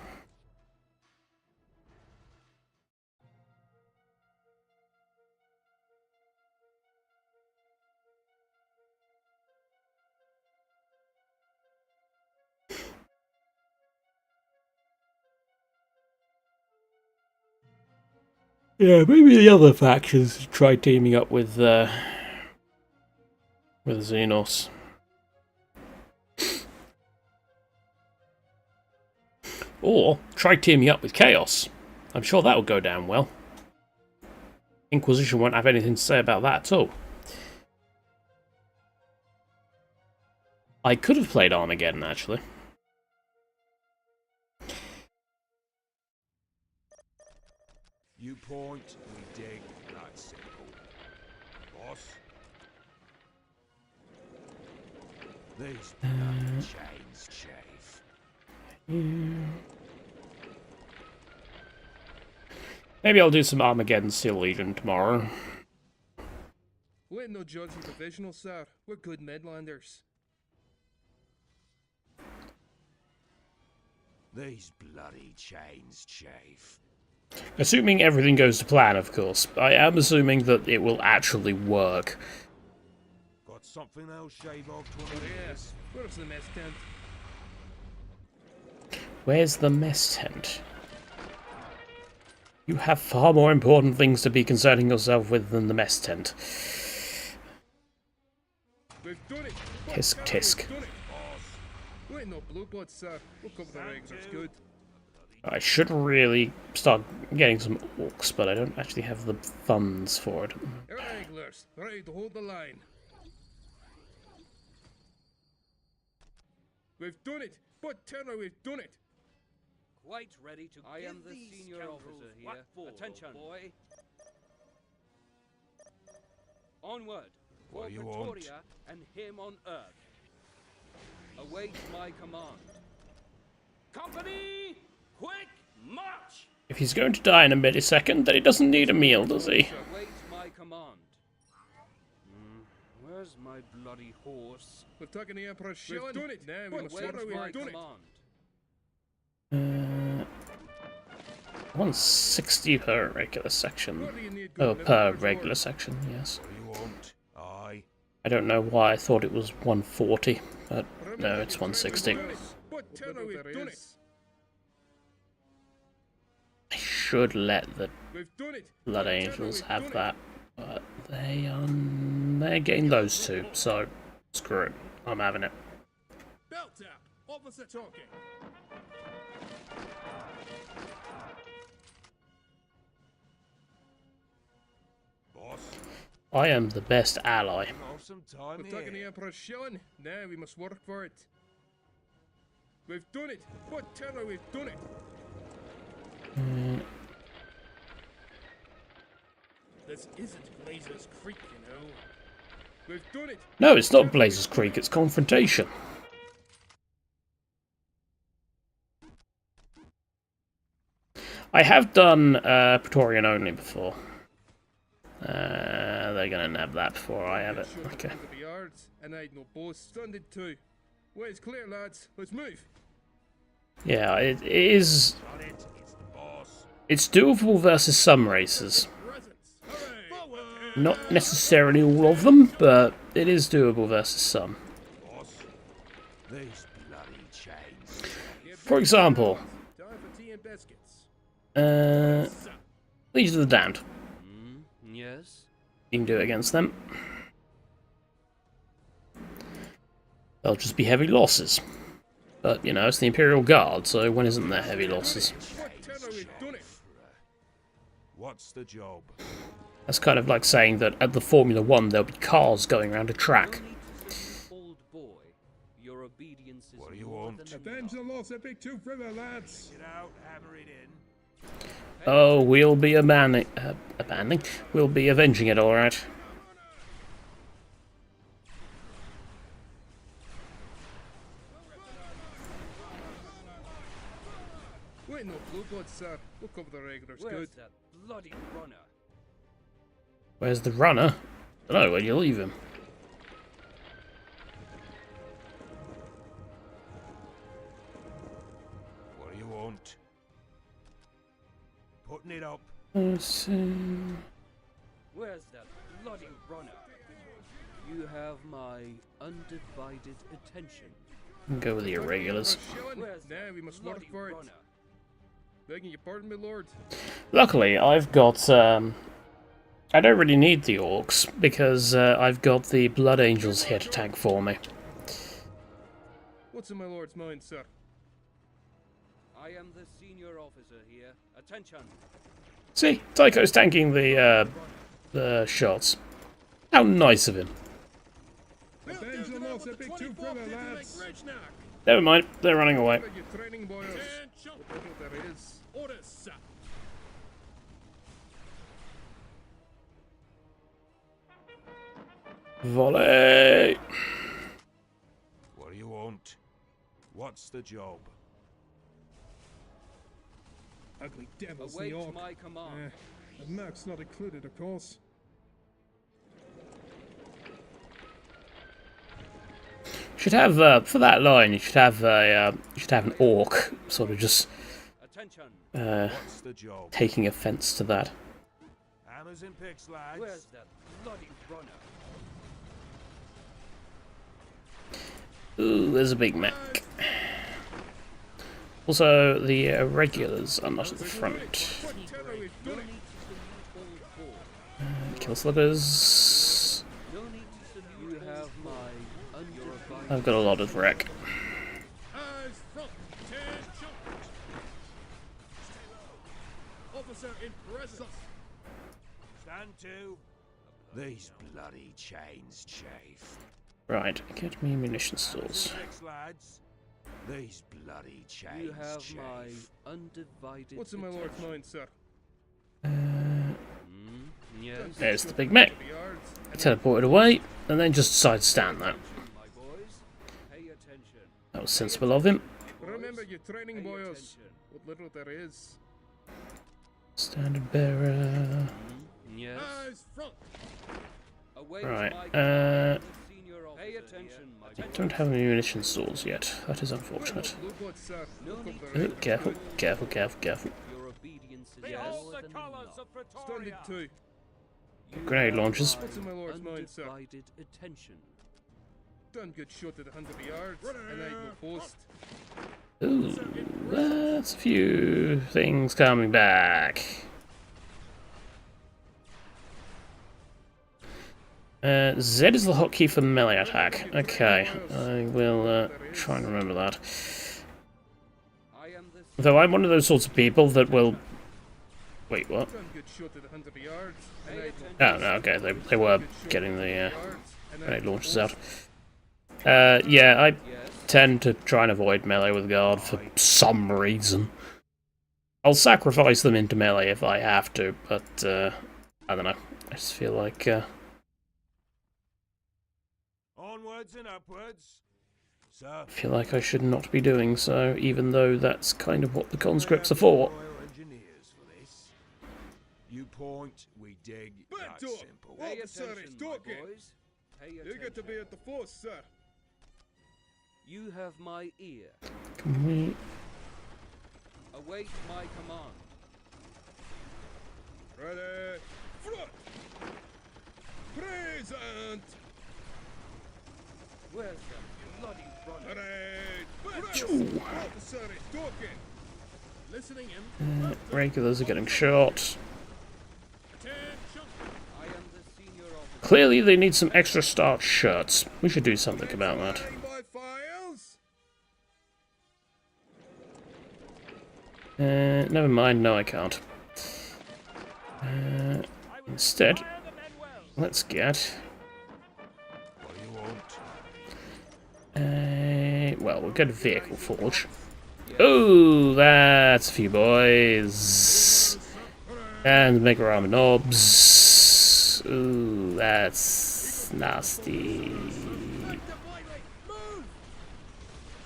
Yeah, maybe the other factions try teaming up with Xenos. Or try teaming up with Chaos. I'm sure that would go down well. Inquisition won't have anything to say about that at all. I could have played Armageddon, actually. You point, we dig. That's simple. Boss? These bloody chains, Chief. Maybe I'll do some Armageddon Steel Legion tomorrow. We're no judging professionals, sir. We're good Midlanders. These bloody chains, Chief. Assuming everything goes to plan, of course. I am assuming that it will actually work. Got something else, Shave-Off? Yes. Where's the mess tent? Where's the mess tent? You have far more important things to be concerning yourself with than the mess tent. We've done it. Tisk tisk. We've done it. We ain't no blue bloods, sir. We'll cover the regulars good. I should really start getting some orcs, but I don't actually have the funds for it. Regulars, ready to hold the line. We've done it. But Turner, we've done it. Quite ready to I am the senior officer here. Attention, boy. Onward. For What do you Pretoria and him on Earth. Await my command. Company, quick march! If he's going to die in a millisecond, then he doesn't need a meal, does he? Await my command. Where's my bloody horse? We've taken the Emperor's shilling. We've done it. Now we must Await sort my we've done it. command. 160 per regular section. What do you need, Oh, good per Midlanders regular for? section, yes. What do you want? Aye. I don't know why I thought it was 140, but no, Remember it's the training 160. we've done it. But Turner, we've done it. I should let the We've done it. Blood But Turner, Angels we've have done that, but they're getting those two, so screw it. I'm having it. Belt tap. Officer talking. Boss, I am the best ally. have some time We've taken the here. Emperor's shilling. Now we must work for it. We've done it. But Turner, we've done it. This isn't Blazers Creek, you know. We've done it. No, it's not Blazers Creek, it's Confrontation. I have done Praetorian only before. They're gonna nab that before I have it. Okay. Into the yards, and I'd no boss standard too. Way's clear, lads. Let's move. Yeah, it is. Got it. It's the boss. It's doable versus some races. Presents. Hooray. Not necessarily all of them, but it is doable versus some. Boss. These bloody chains. For example, Time for tea and biscuits. Legion of the Damned. Yes? You can do it against them. They'll just be heavy losses. But, you know, it's the Imperial Guard, so when isn't there heavy losses? But Turner, we've done it. What's the job? That's kind of like saying that at the Formula 1 there'll be cars going around a track. Old boy, your obedience is What do you more want? than Avenge the loss of Big Tooth River, lads. Get out, hammer it in. Oh, we'll be abandoning. We'll be avenging it, alright. We ain't no blue bloods, sir. We'll cover the regulars Where's good. that bloody runner? Where's the runner? I don't know where you leave him. What do you want? Putting it up. Let's see. Where's that bloody runner? You have my undivided attention. Go with the irregulars. Shilling. Where's Now that we must work bloody for it. runner? Begging your pardon, my lord. Luckily, I've got, I don't really need the orcs, because I've got the Blood Angels here to tank for me. What's in my lord's mind, sir? I am the senior officer here. Attention. See, Tycho's tanking the shots. How nice of him. Never mind, they're running away. Volley! What do you want? What's the job? Ugly devils, Await the orc. my command. The mercs not included, of course. Should have for that line. You should have an orc sort of just Attention. What's the job? taking offence to that. Hammers and picks, lads. Where's that bloody runner? Ooh, there's a big Mac. Also, the regulars are not at the front. Kill sluggers. You have my undivided. I've got a lot of wreck. Officer in presence. Stand to. These bloody chains chafe. Right, get me munition stores. Picks, lads. These bloody chains You have chafe. my undivided. What's in my lord's mind, sir? Yes. There's the big Mac. He teleported away, and then just decided to stand there. My boys, pay attention. That was sensible of him. Remember your training, Pay boys. attention. What little there is. Standard bearer. Yes. Eyes front. Await Right, my command. Senior officer Pay attention, my Don't have any munition stores yet. That is unfortunate. Blue blood, sir. No Look need up to there. Oh, careful, careful, careful, careful. Your obedience is Behold more the than colours enough. of Standing Pretoria. two. You Grenade have launchers. my What's in my lord's mind, sir? undivided attention. Done good shot at 100 yards. And I will post. Ooh, that's a few things coming back. Z is the hotkey for melee attack. Okay, I will try and remember that. I am the Though I'm one of those sorts of people that will... Wait, what? Done good shot at 100 yards. And I will Oh, no, okay, they were getting the grenade launchers out. Yeah, I tend to try and avoid melee with guard for some reason. I'll sacrifice them into melee if I have to, but I don't know. I just feel like... Onwards and upwards. Sir. I feel like I should not be doing so, even though that's kind of what the conscripts are for. Royal Engineers for this. You point, we dig. Back That's door. simple. Pay Officer is attention, my talking. boys. Pay You attention. get to be at the force, sir. You have my ear. Can we... Await my command. Ready. Front. Present. Where's that bloody runner? Ready. Officer is talking. Listening in. regulars are getting shot. I am the senior officer. Clearly they need some extra starch shirts. We should do something about that. Firing by files. Never mind, no I can't. Instead, let's get... What do you want? well, we'll get a vehicle forge. Oh, that's a few boys. And mega armor knobs. Ooh, that's nasty.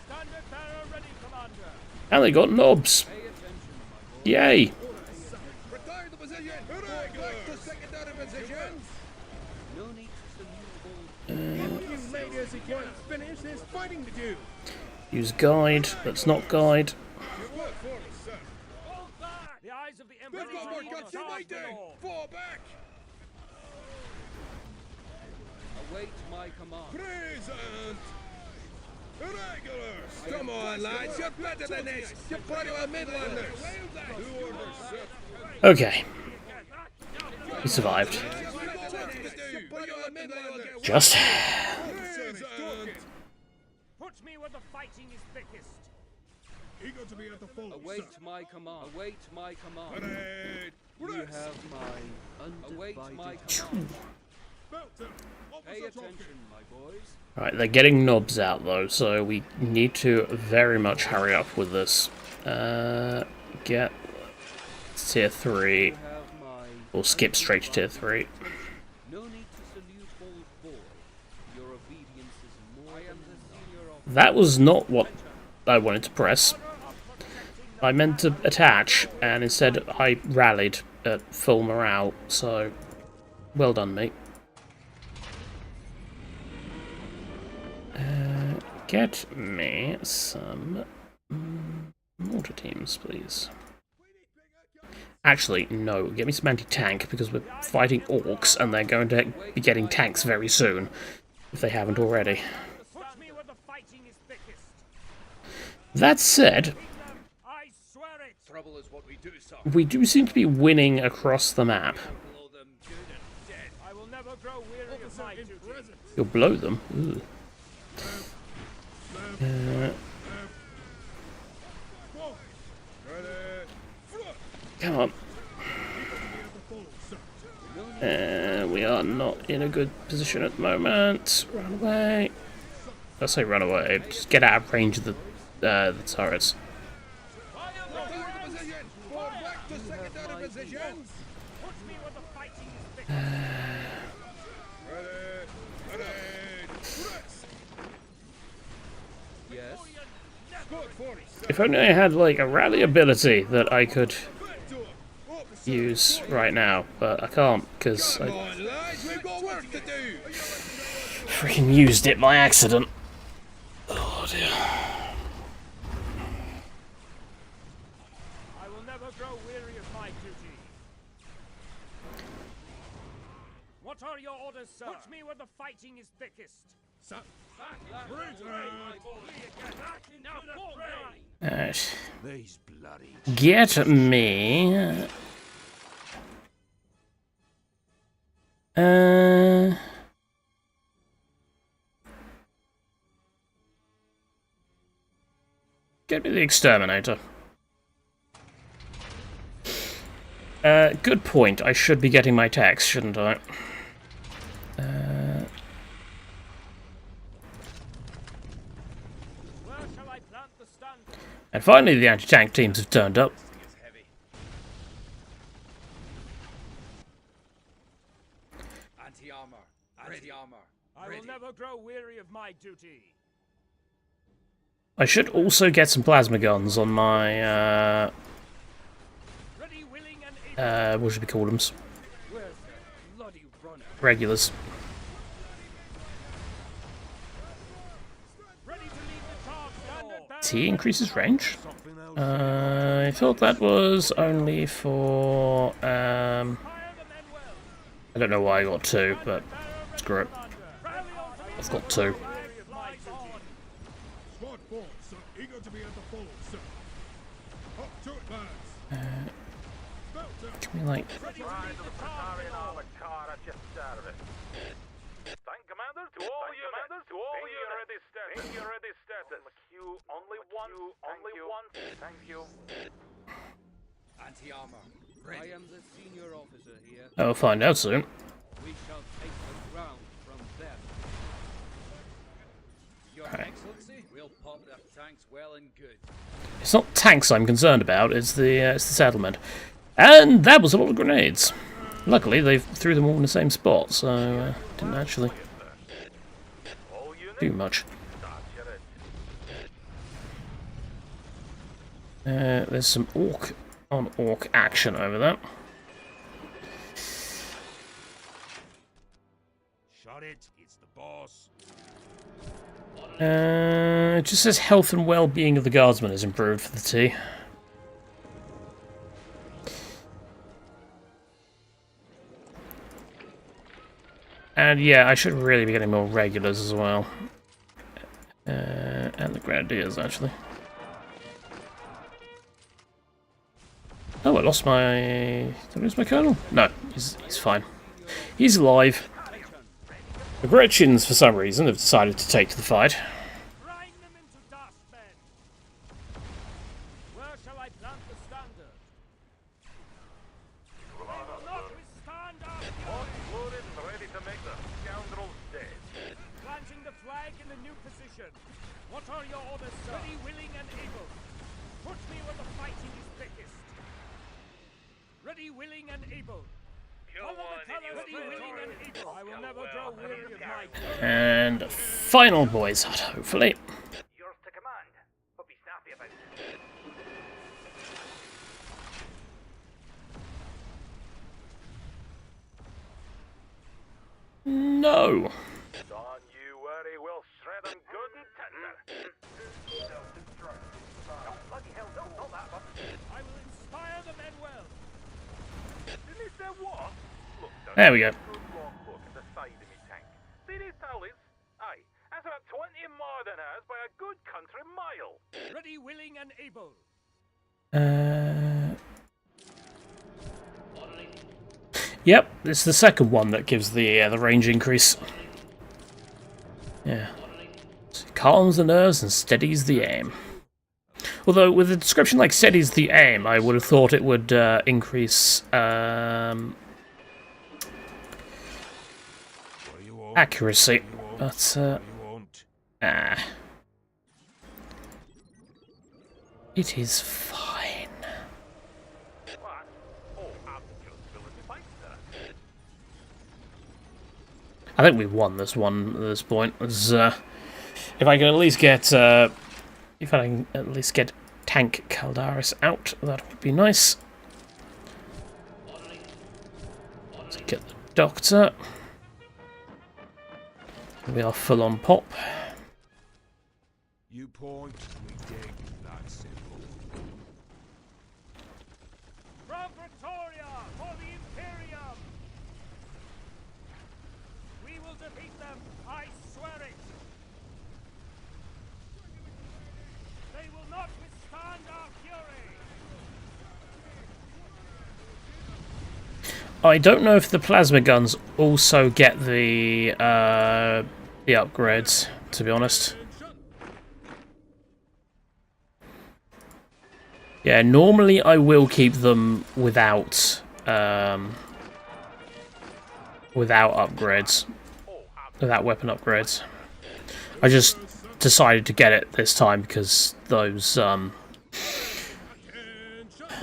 Standard bearer ready, Commander. And they got knobs. Yay. Retire the position. Back to secondary positions. No need to salute all. You ladies and gentlemen, finish. There's fighting to do. Use guide. Let's not guide. Good work for us, sir. Hold back! The eyes of the Emperor We've got more are on guts than charge waiting. below. Fall back. Await my command. Present. Irregulars! Come on, lads, you're better than this! You're plenty of Midlanders! Who orders, sir? Okay. We survived. Just. Put me where the fighting is thickest. Eager to be at the full. Await my command. Await my command. Parade. You have my undivided my command. Pay attention, my boys. Right, they're getting knobs out though, so we need to very much hurry up with this. Get tier 3. You have my We'll skip straight to tier 3. no need to salute old boy. Your obedience is more than the senior officer. That was not what I wanted to press. I meant to attach, and instead I rallied at full morale, so well done, mate. Get me some mortar teams, please. Actually, no, get me some anti-tank, because we're fighting orcs, and they're going to be getting tanks very soon, if they haven't already. Put me where the fighting is thickest. That said, I swear it. Trouble is what we do, sir. we do seem to be winning across the map. Blow them good and dead. I will never grow weary of my duty. You'll blow them. Ooh. Come on. We are not in a good position at the moment. Run away. I say run away. Just get out of range of the turrets. Yes. If only I had like a rally ability that I could use right now, but I can't because I freaking used it by accident. Oh dear. I will never grow weary of my duty. What are your orders, sir? Put me where the fighting is thickest. Sir. Alright. These bloody. Get me. Get me the exterminator. Good point. I should be getting my tax, shouldn't I? Where shall I plant the stand? And finally, the anti-tank teams have turned up. Anti-armor. Anti-armor. I will never grow weary of my duty. I should also get some plasma guns on my, Ready, willing, and able. what should we call them? Where's the bloody runner? Regulars. Ready to lead the charge. Standard battle. T increases range? I thought that was only for, Fire the men well. I don't know why I got 2, but screw it. Rally on to me. I've got 2. Weary of my duty. Squad 4, sir. Eager to be at the full, sir. Up to it, lads. Can we, like... Ready to lead the charge. Tank commander to all units. To all units. Ready status. Be ready status. Queue only one. Only one. Thank you. Anti-armor. I am the senior officer here. I'll find out soon. We shall take the ground from them. Your Excellency, we'll pop their tanks well and good. It's not tanks I'm concerned about, it's the settlement. And that was a lot of grenades. Luckily, they threw them all in the same spot, so didn't actually do much. There's some orc on orc action over there. Shut it. It's the boss. It just says health and well-being of the guardsmen is improved for the T. And yeah, I should really be getting more regulars as well. grenadiers, actually. Oh, I lost my... Did I lose my colonel? No, he's fine. He's alive. The Gretchens, for some reason, have decided to take to the fight. Grind them into dust, men. Where shall I plant the standard? They will not withstand our fury. Loaded and ready to make the scoundrels dead. Planting the flag in the new position. What are your orders, sir? Ready, willing, and able. Put me where the fighting is thickest. Ready, willing, and able. Follow the colors, ready, willing, and able. I will never grow weary of my... And final boys, hopefully. Yours to command, but be snappy about it. No. Don't you worry, we'll shred them good and tender. Oh, bloody hell, no, not that one. I will inspire the men well. Didn't he say what? Look, There we go. good long look at the side of me tank. See these tallies? Aye, that's about 20 more than ours by a good country mile. Ready, willing, and able. Yep, it's the second one that gives the range increase. Yeah. So it calms the nerves and steadies the aim. Although, with a description like steadies the aim, I would have thought it would increase accuracy. But, it is fine. What? Oh, I'm just filling me pipe, sir. I think we've won this one at this point. As, if I can at least get, tank Caldaris out, that would be nice. Let's get the doctor. We are full on pop. You point, we dig. That's simple. From Pretoria for the Imperium! We will defeat them, I swear it! They will not withstand our fury! I don't know if the plasma guns also get the upgrades, to be honest. Yeah, normally I will keep them without upgrades, without weapon upgrades. I just decided to get it this time because those the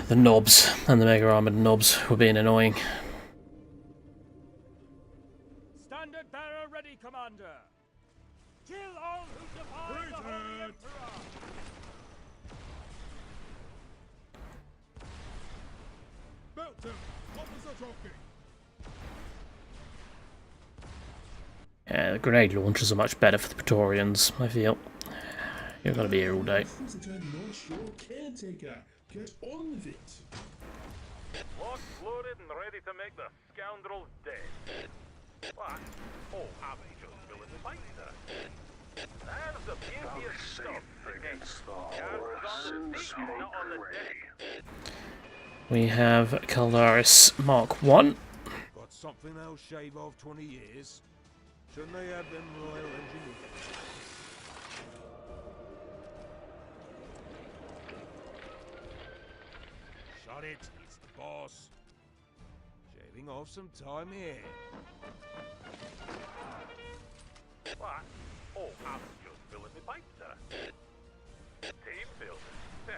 knobs and the mega armored knobs were being annoying. Standard bearer ready, Commander! Kill all who defy the Holy Emperor! Belton, officer talking. Yeah, the grenade launchers are much better for the Praetorians, I feel. You're gonna be here all day. Caretaker, get on with it. Locked, loaded, and ready to make the scoundrels dead. What? Oh, I'm just filling me pipe, sir. There's the beauty of stuff. Against the horse and smoke away. We have Caldaris Mark 1. Got something they'll shave off 20 years. Shouldn't they have them royal engineers? Shut it, it's the boss. Shaving off some time here. What? Oh, I'm just filling me pipe, sir. Team building. The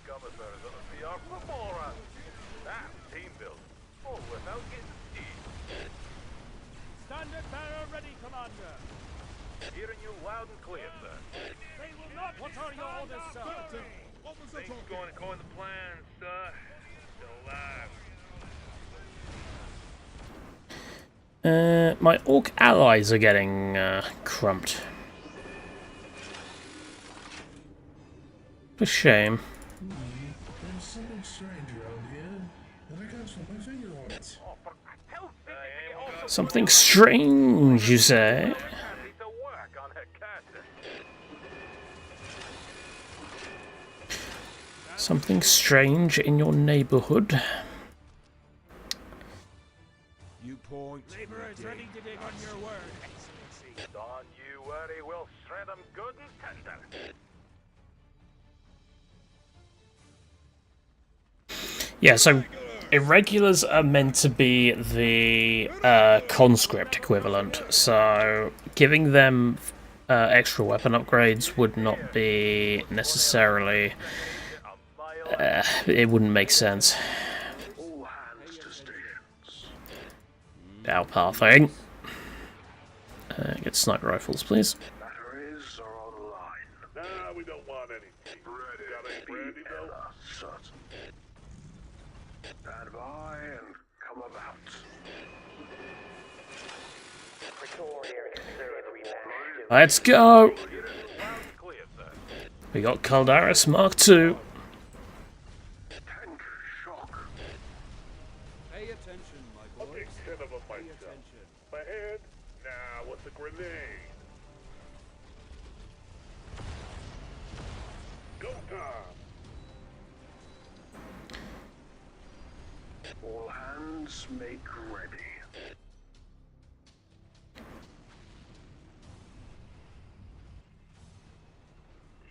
commissar is on a PR beforehand. That's team building. Oh, without getting steam. Standard bearer ready, Commander! Hearing you loud and clear, sir. They will not. What are your orders, sir? Officer Things talking. going according to plan, sir. Still alive. My Orc allies are getting crumped. A shame. There's something strange around here, and I can't put my finger on it. Oh, for hell's sake, Something strange, you say? to work on her castle. Something strange in your neighborhood. You point. Laborers ready to dig on your word, Excellency. Don't you worry, we'll shred them good and tender. Yeah, so irregulars are meant to be the conscript equivalent, so giving them extra weapon upgrades would not be necessarily... it wouldn't make sense. All hands to stations. Outpathing. Get sniper rifles, please. Batteries are online. Nah, we don't want any. Ready. Got any brandy though? Certain. Stand by and come about. Let's go! Clear, sir. We got Caldaris Mark II. Tank shock. Pay attention, my I'll boys. take 10 of them Pay myself. attention. My hand? Nah, what's a grenade? Go time! All hands make ready.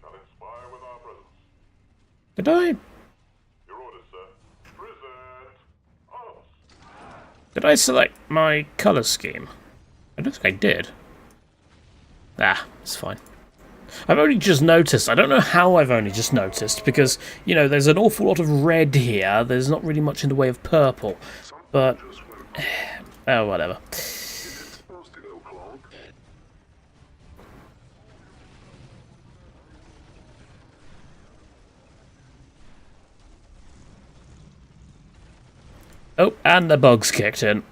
Shall inspire with our presence. Did I? Your orders, sir. Present. Arms. Did I select my colour scheme? I don't think I did. Ah, it's fine. I've only just noticed. I don't know how I've only just noticed, because, you know, there's an awful lot of red here. There's not really much in the way of purple. But, oh, whatever. Supposed to go, Clonk. Oh, and the bugs kicked in.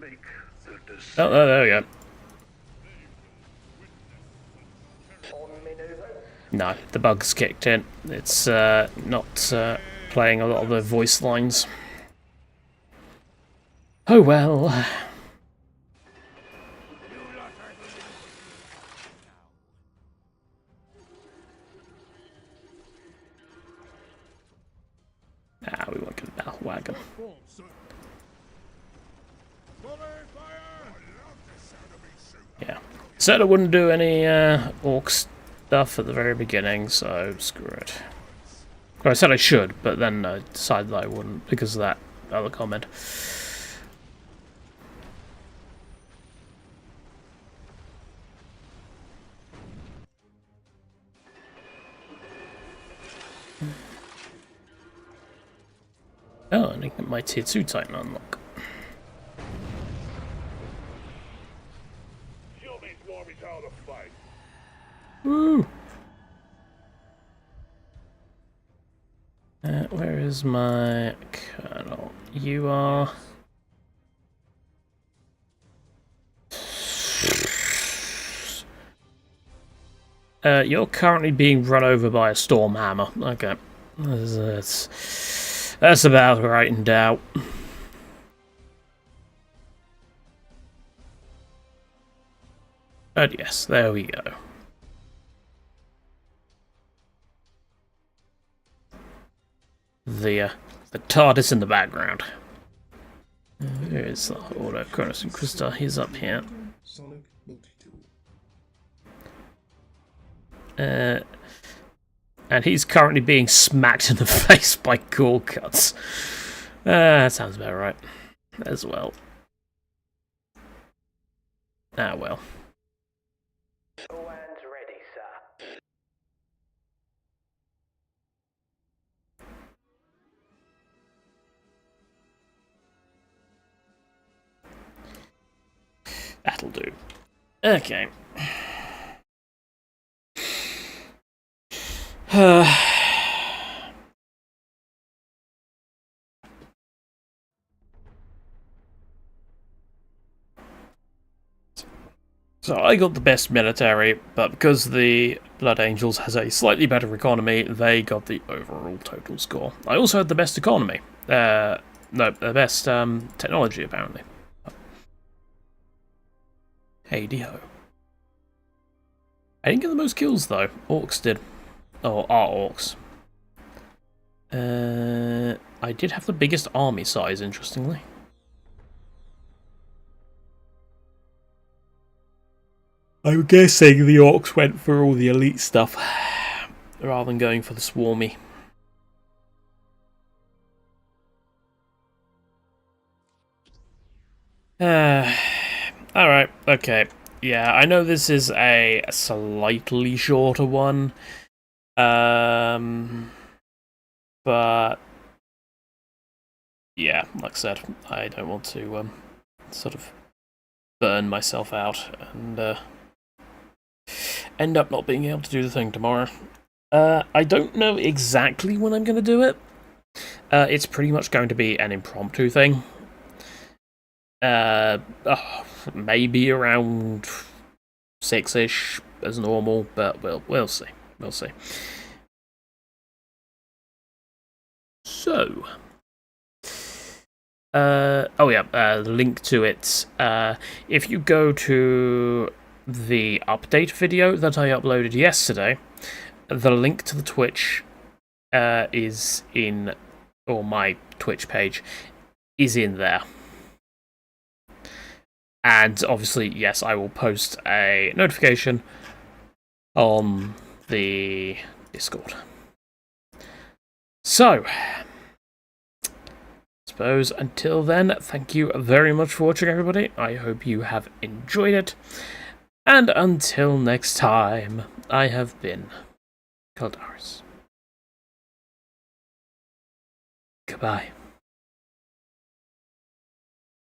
Make the decision. Oh, there we go. No, the bugs kicked in. It's not playing a lot of the voice lines. Oh well. Ah, we won't get a battle wagon. Yeah. Said I wouldn't do any orc stuff at the very beginning, so screw it. Or I said I should, but then I decided that I wouldn't because of that other comment. Oh, I need my tier 2 Titan unlock. Show these normies how to fight. Woo! Where is my colonel? You are... you're currently being run over by a storm hammer. Okay. That's about right in doubt. But yes, there we go. The TARDIS in the background. There is Order Cronus and Krista. He's up here. And he's currently being smacked in the face by gore cuts. That sounds about right. As well. Ah, well. All hands ready, sir. That'll do. Okay. So I got the best military, but because the Blood Angels has a slightly better economy, they got the overall total score. I also had the best economy. No, the best technology, apparently. Hey-de-ho. I didn't get the most kills, though. Orcs did. Or our orcs. I did have the biggest army size, interestingly. I'm guessing the orcs went for all the elite stuff, rather than going for the swarmy. Alright, okay. Yeah, I know this is a slightly shorter one. But yeah, like I said, I don't want to sort of burn myself out and end up not being able to do the thing tomorrow. I don't know exactly when I'm going to do it. It's pretty much going to be an impromptu thing. Maybe around 6-ish as normal, but we'll see. We'll see. So, the link to it. If you go to the update video that I uploaded yesterday, the link to the Twitch is in, or my Twitch page is in there. And obviously, yes, I will post a notification on the Discord. So, I suppose until then, thank you very much for watching, everybody. I hope you have enjoyed it. And until next time, I have been Caldaris. Goodbye.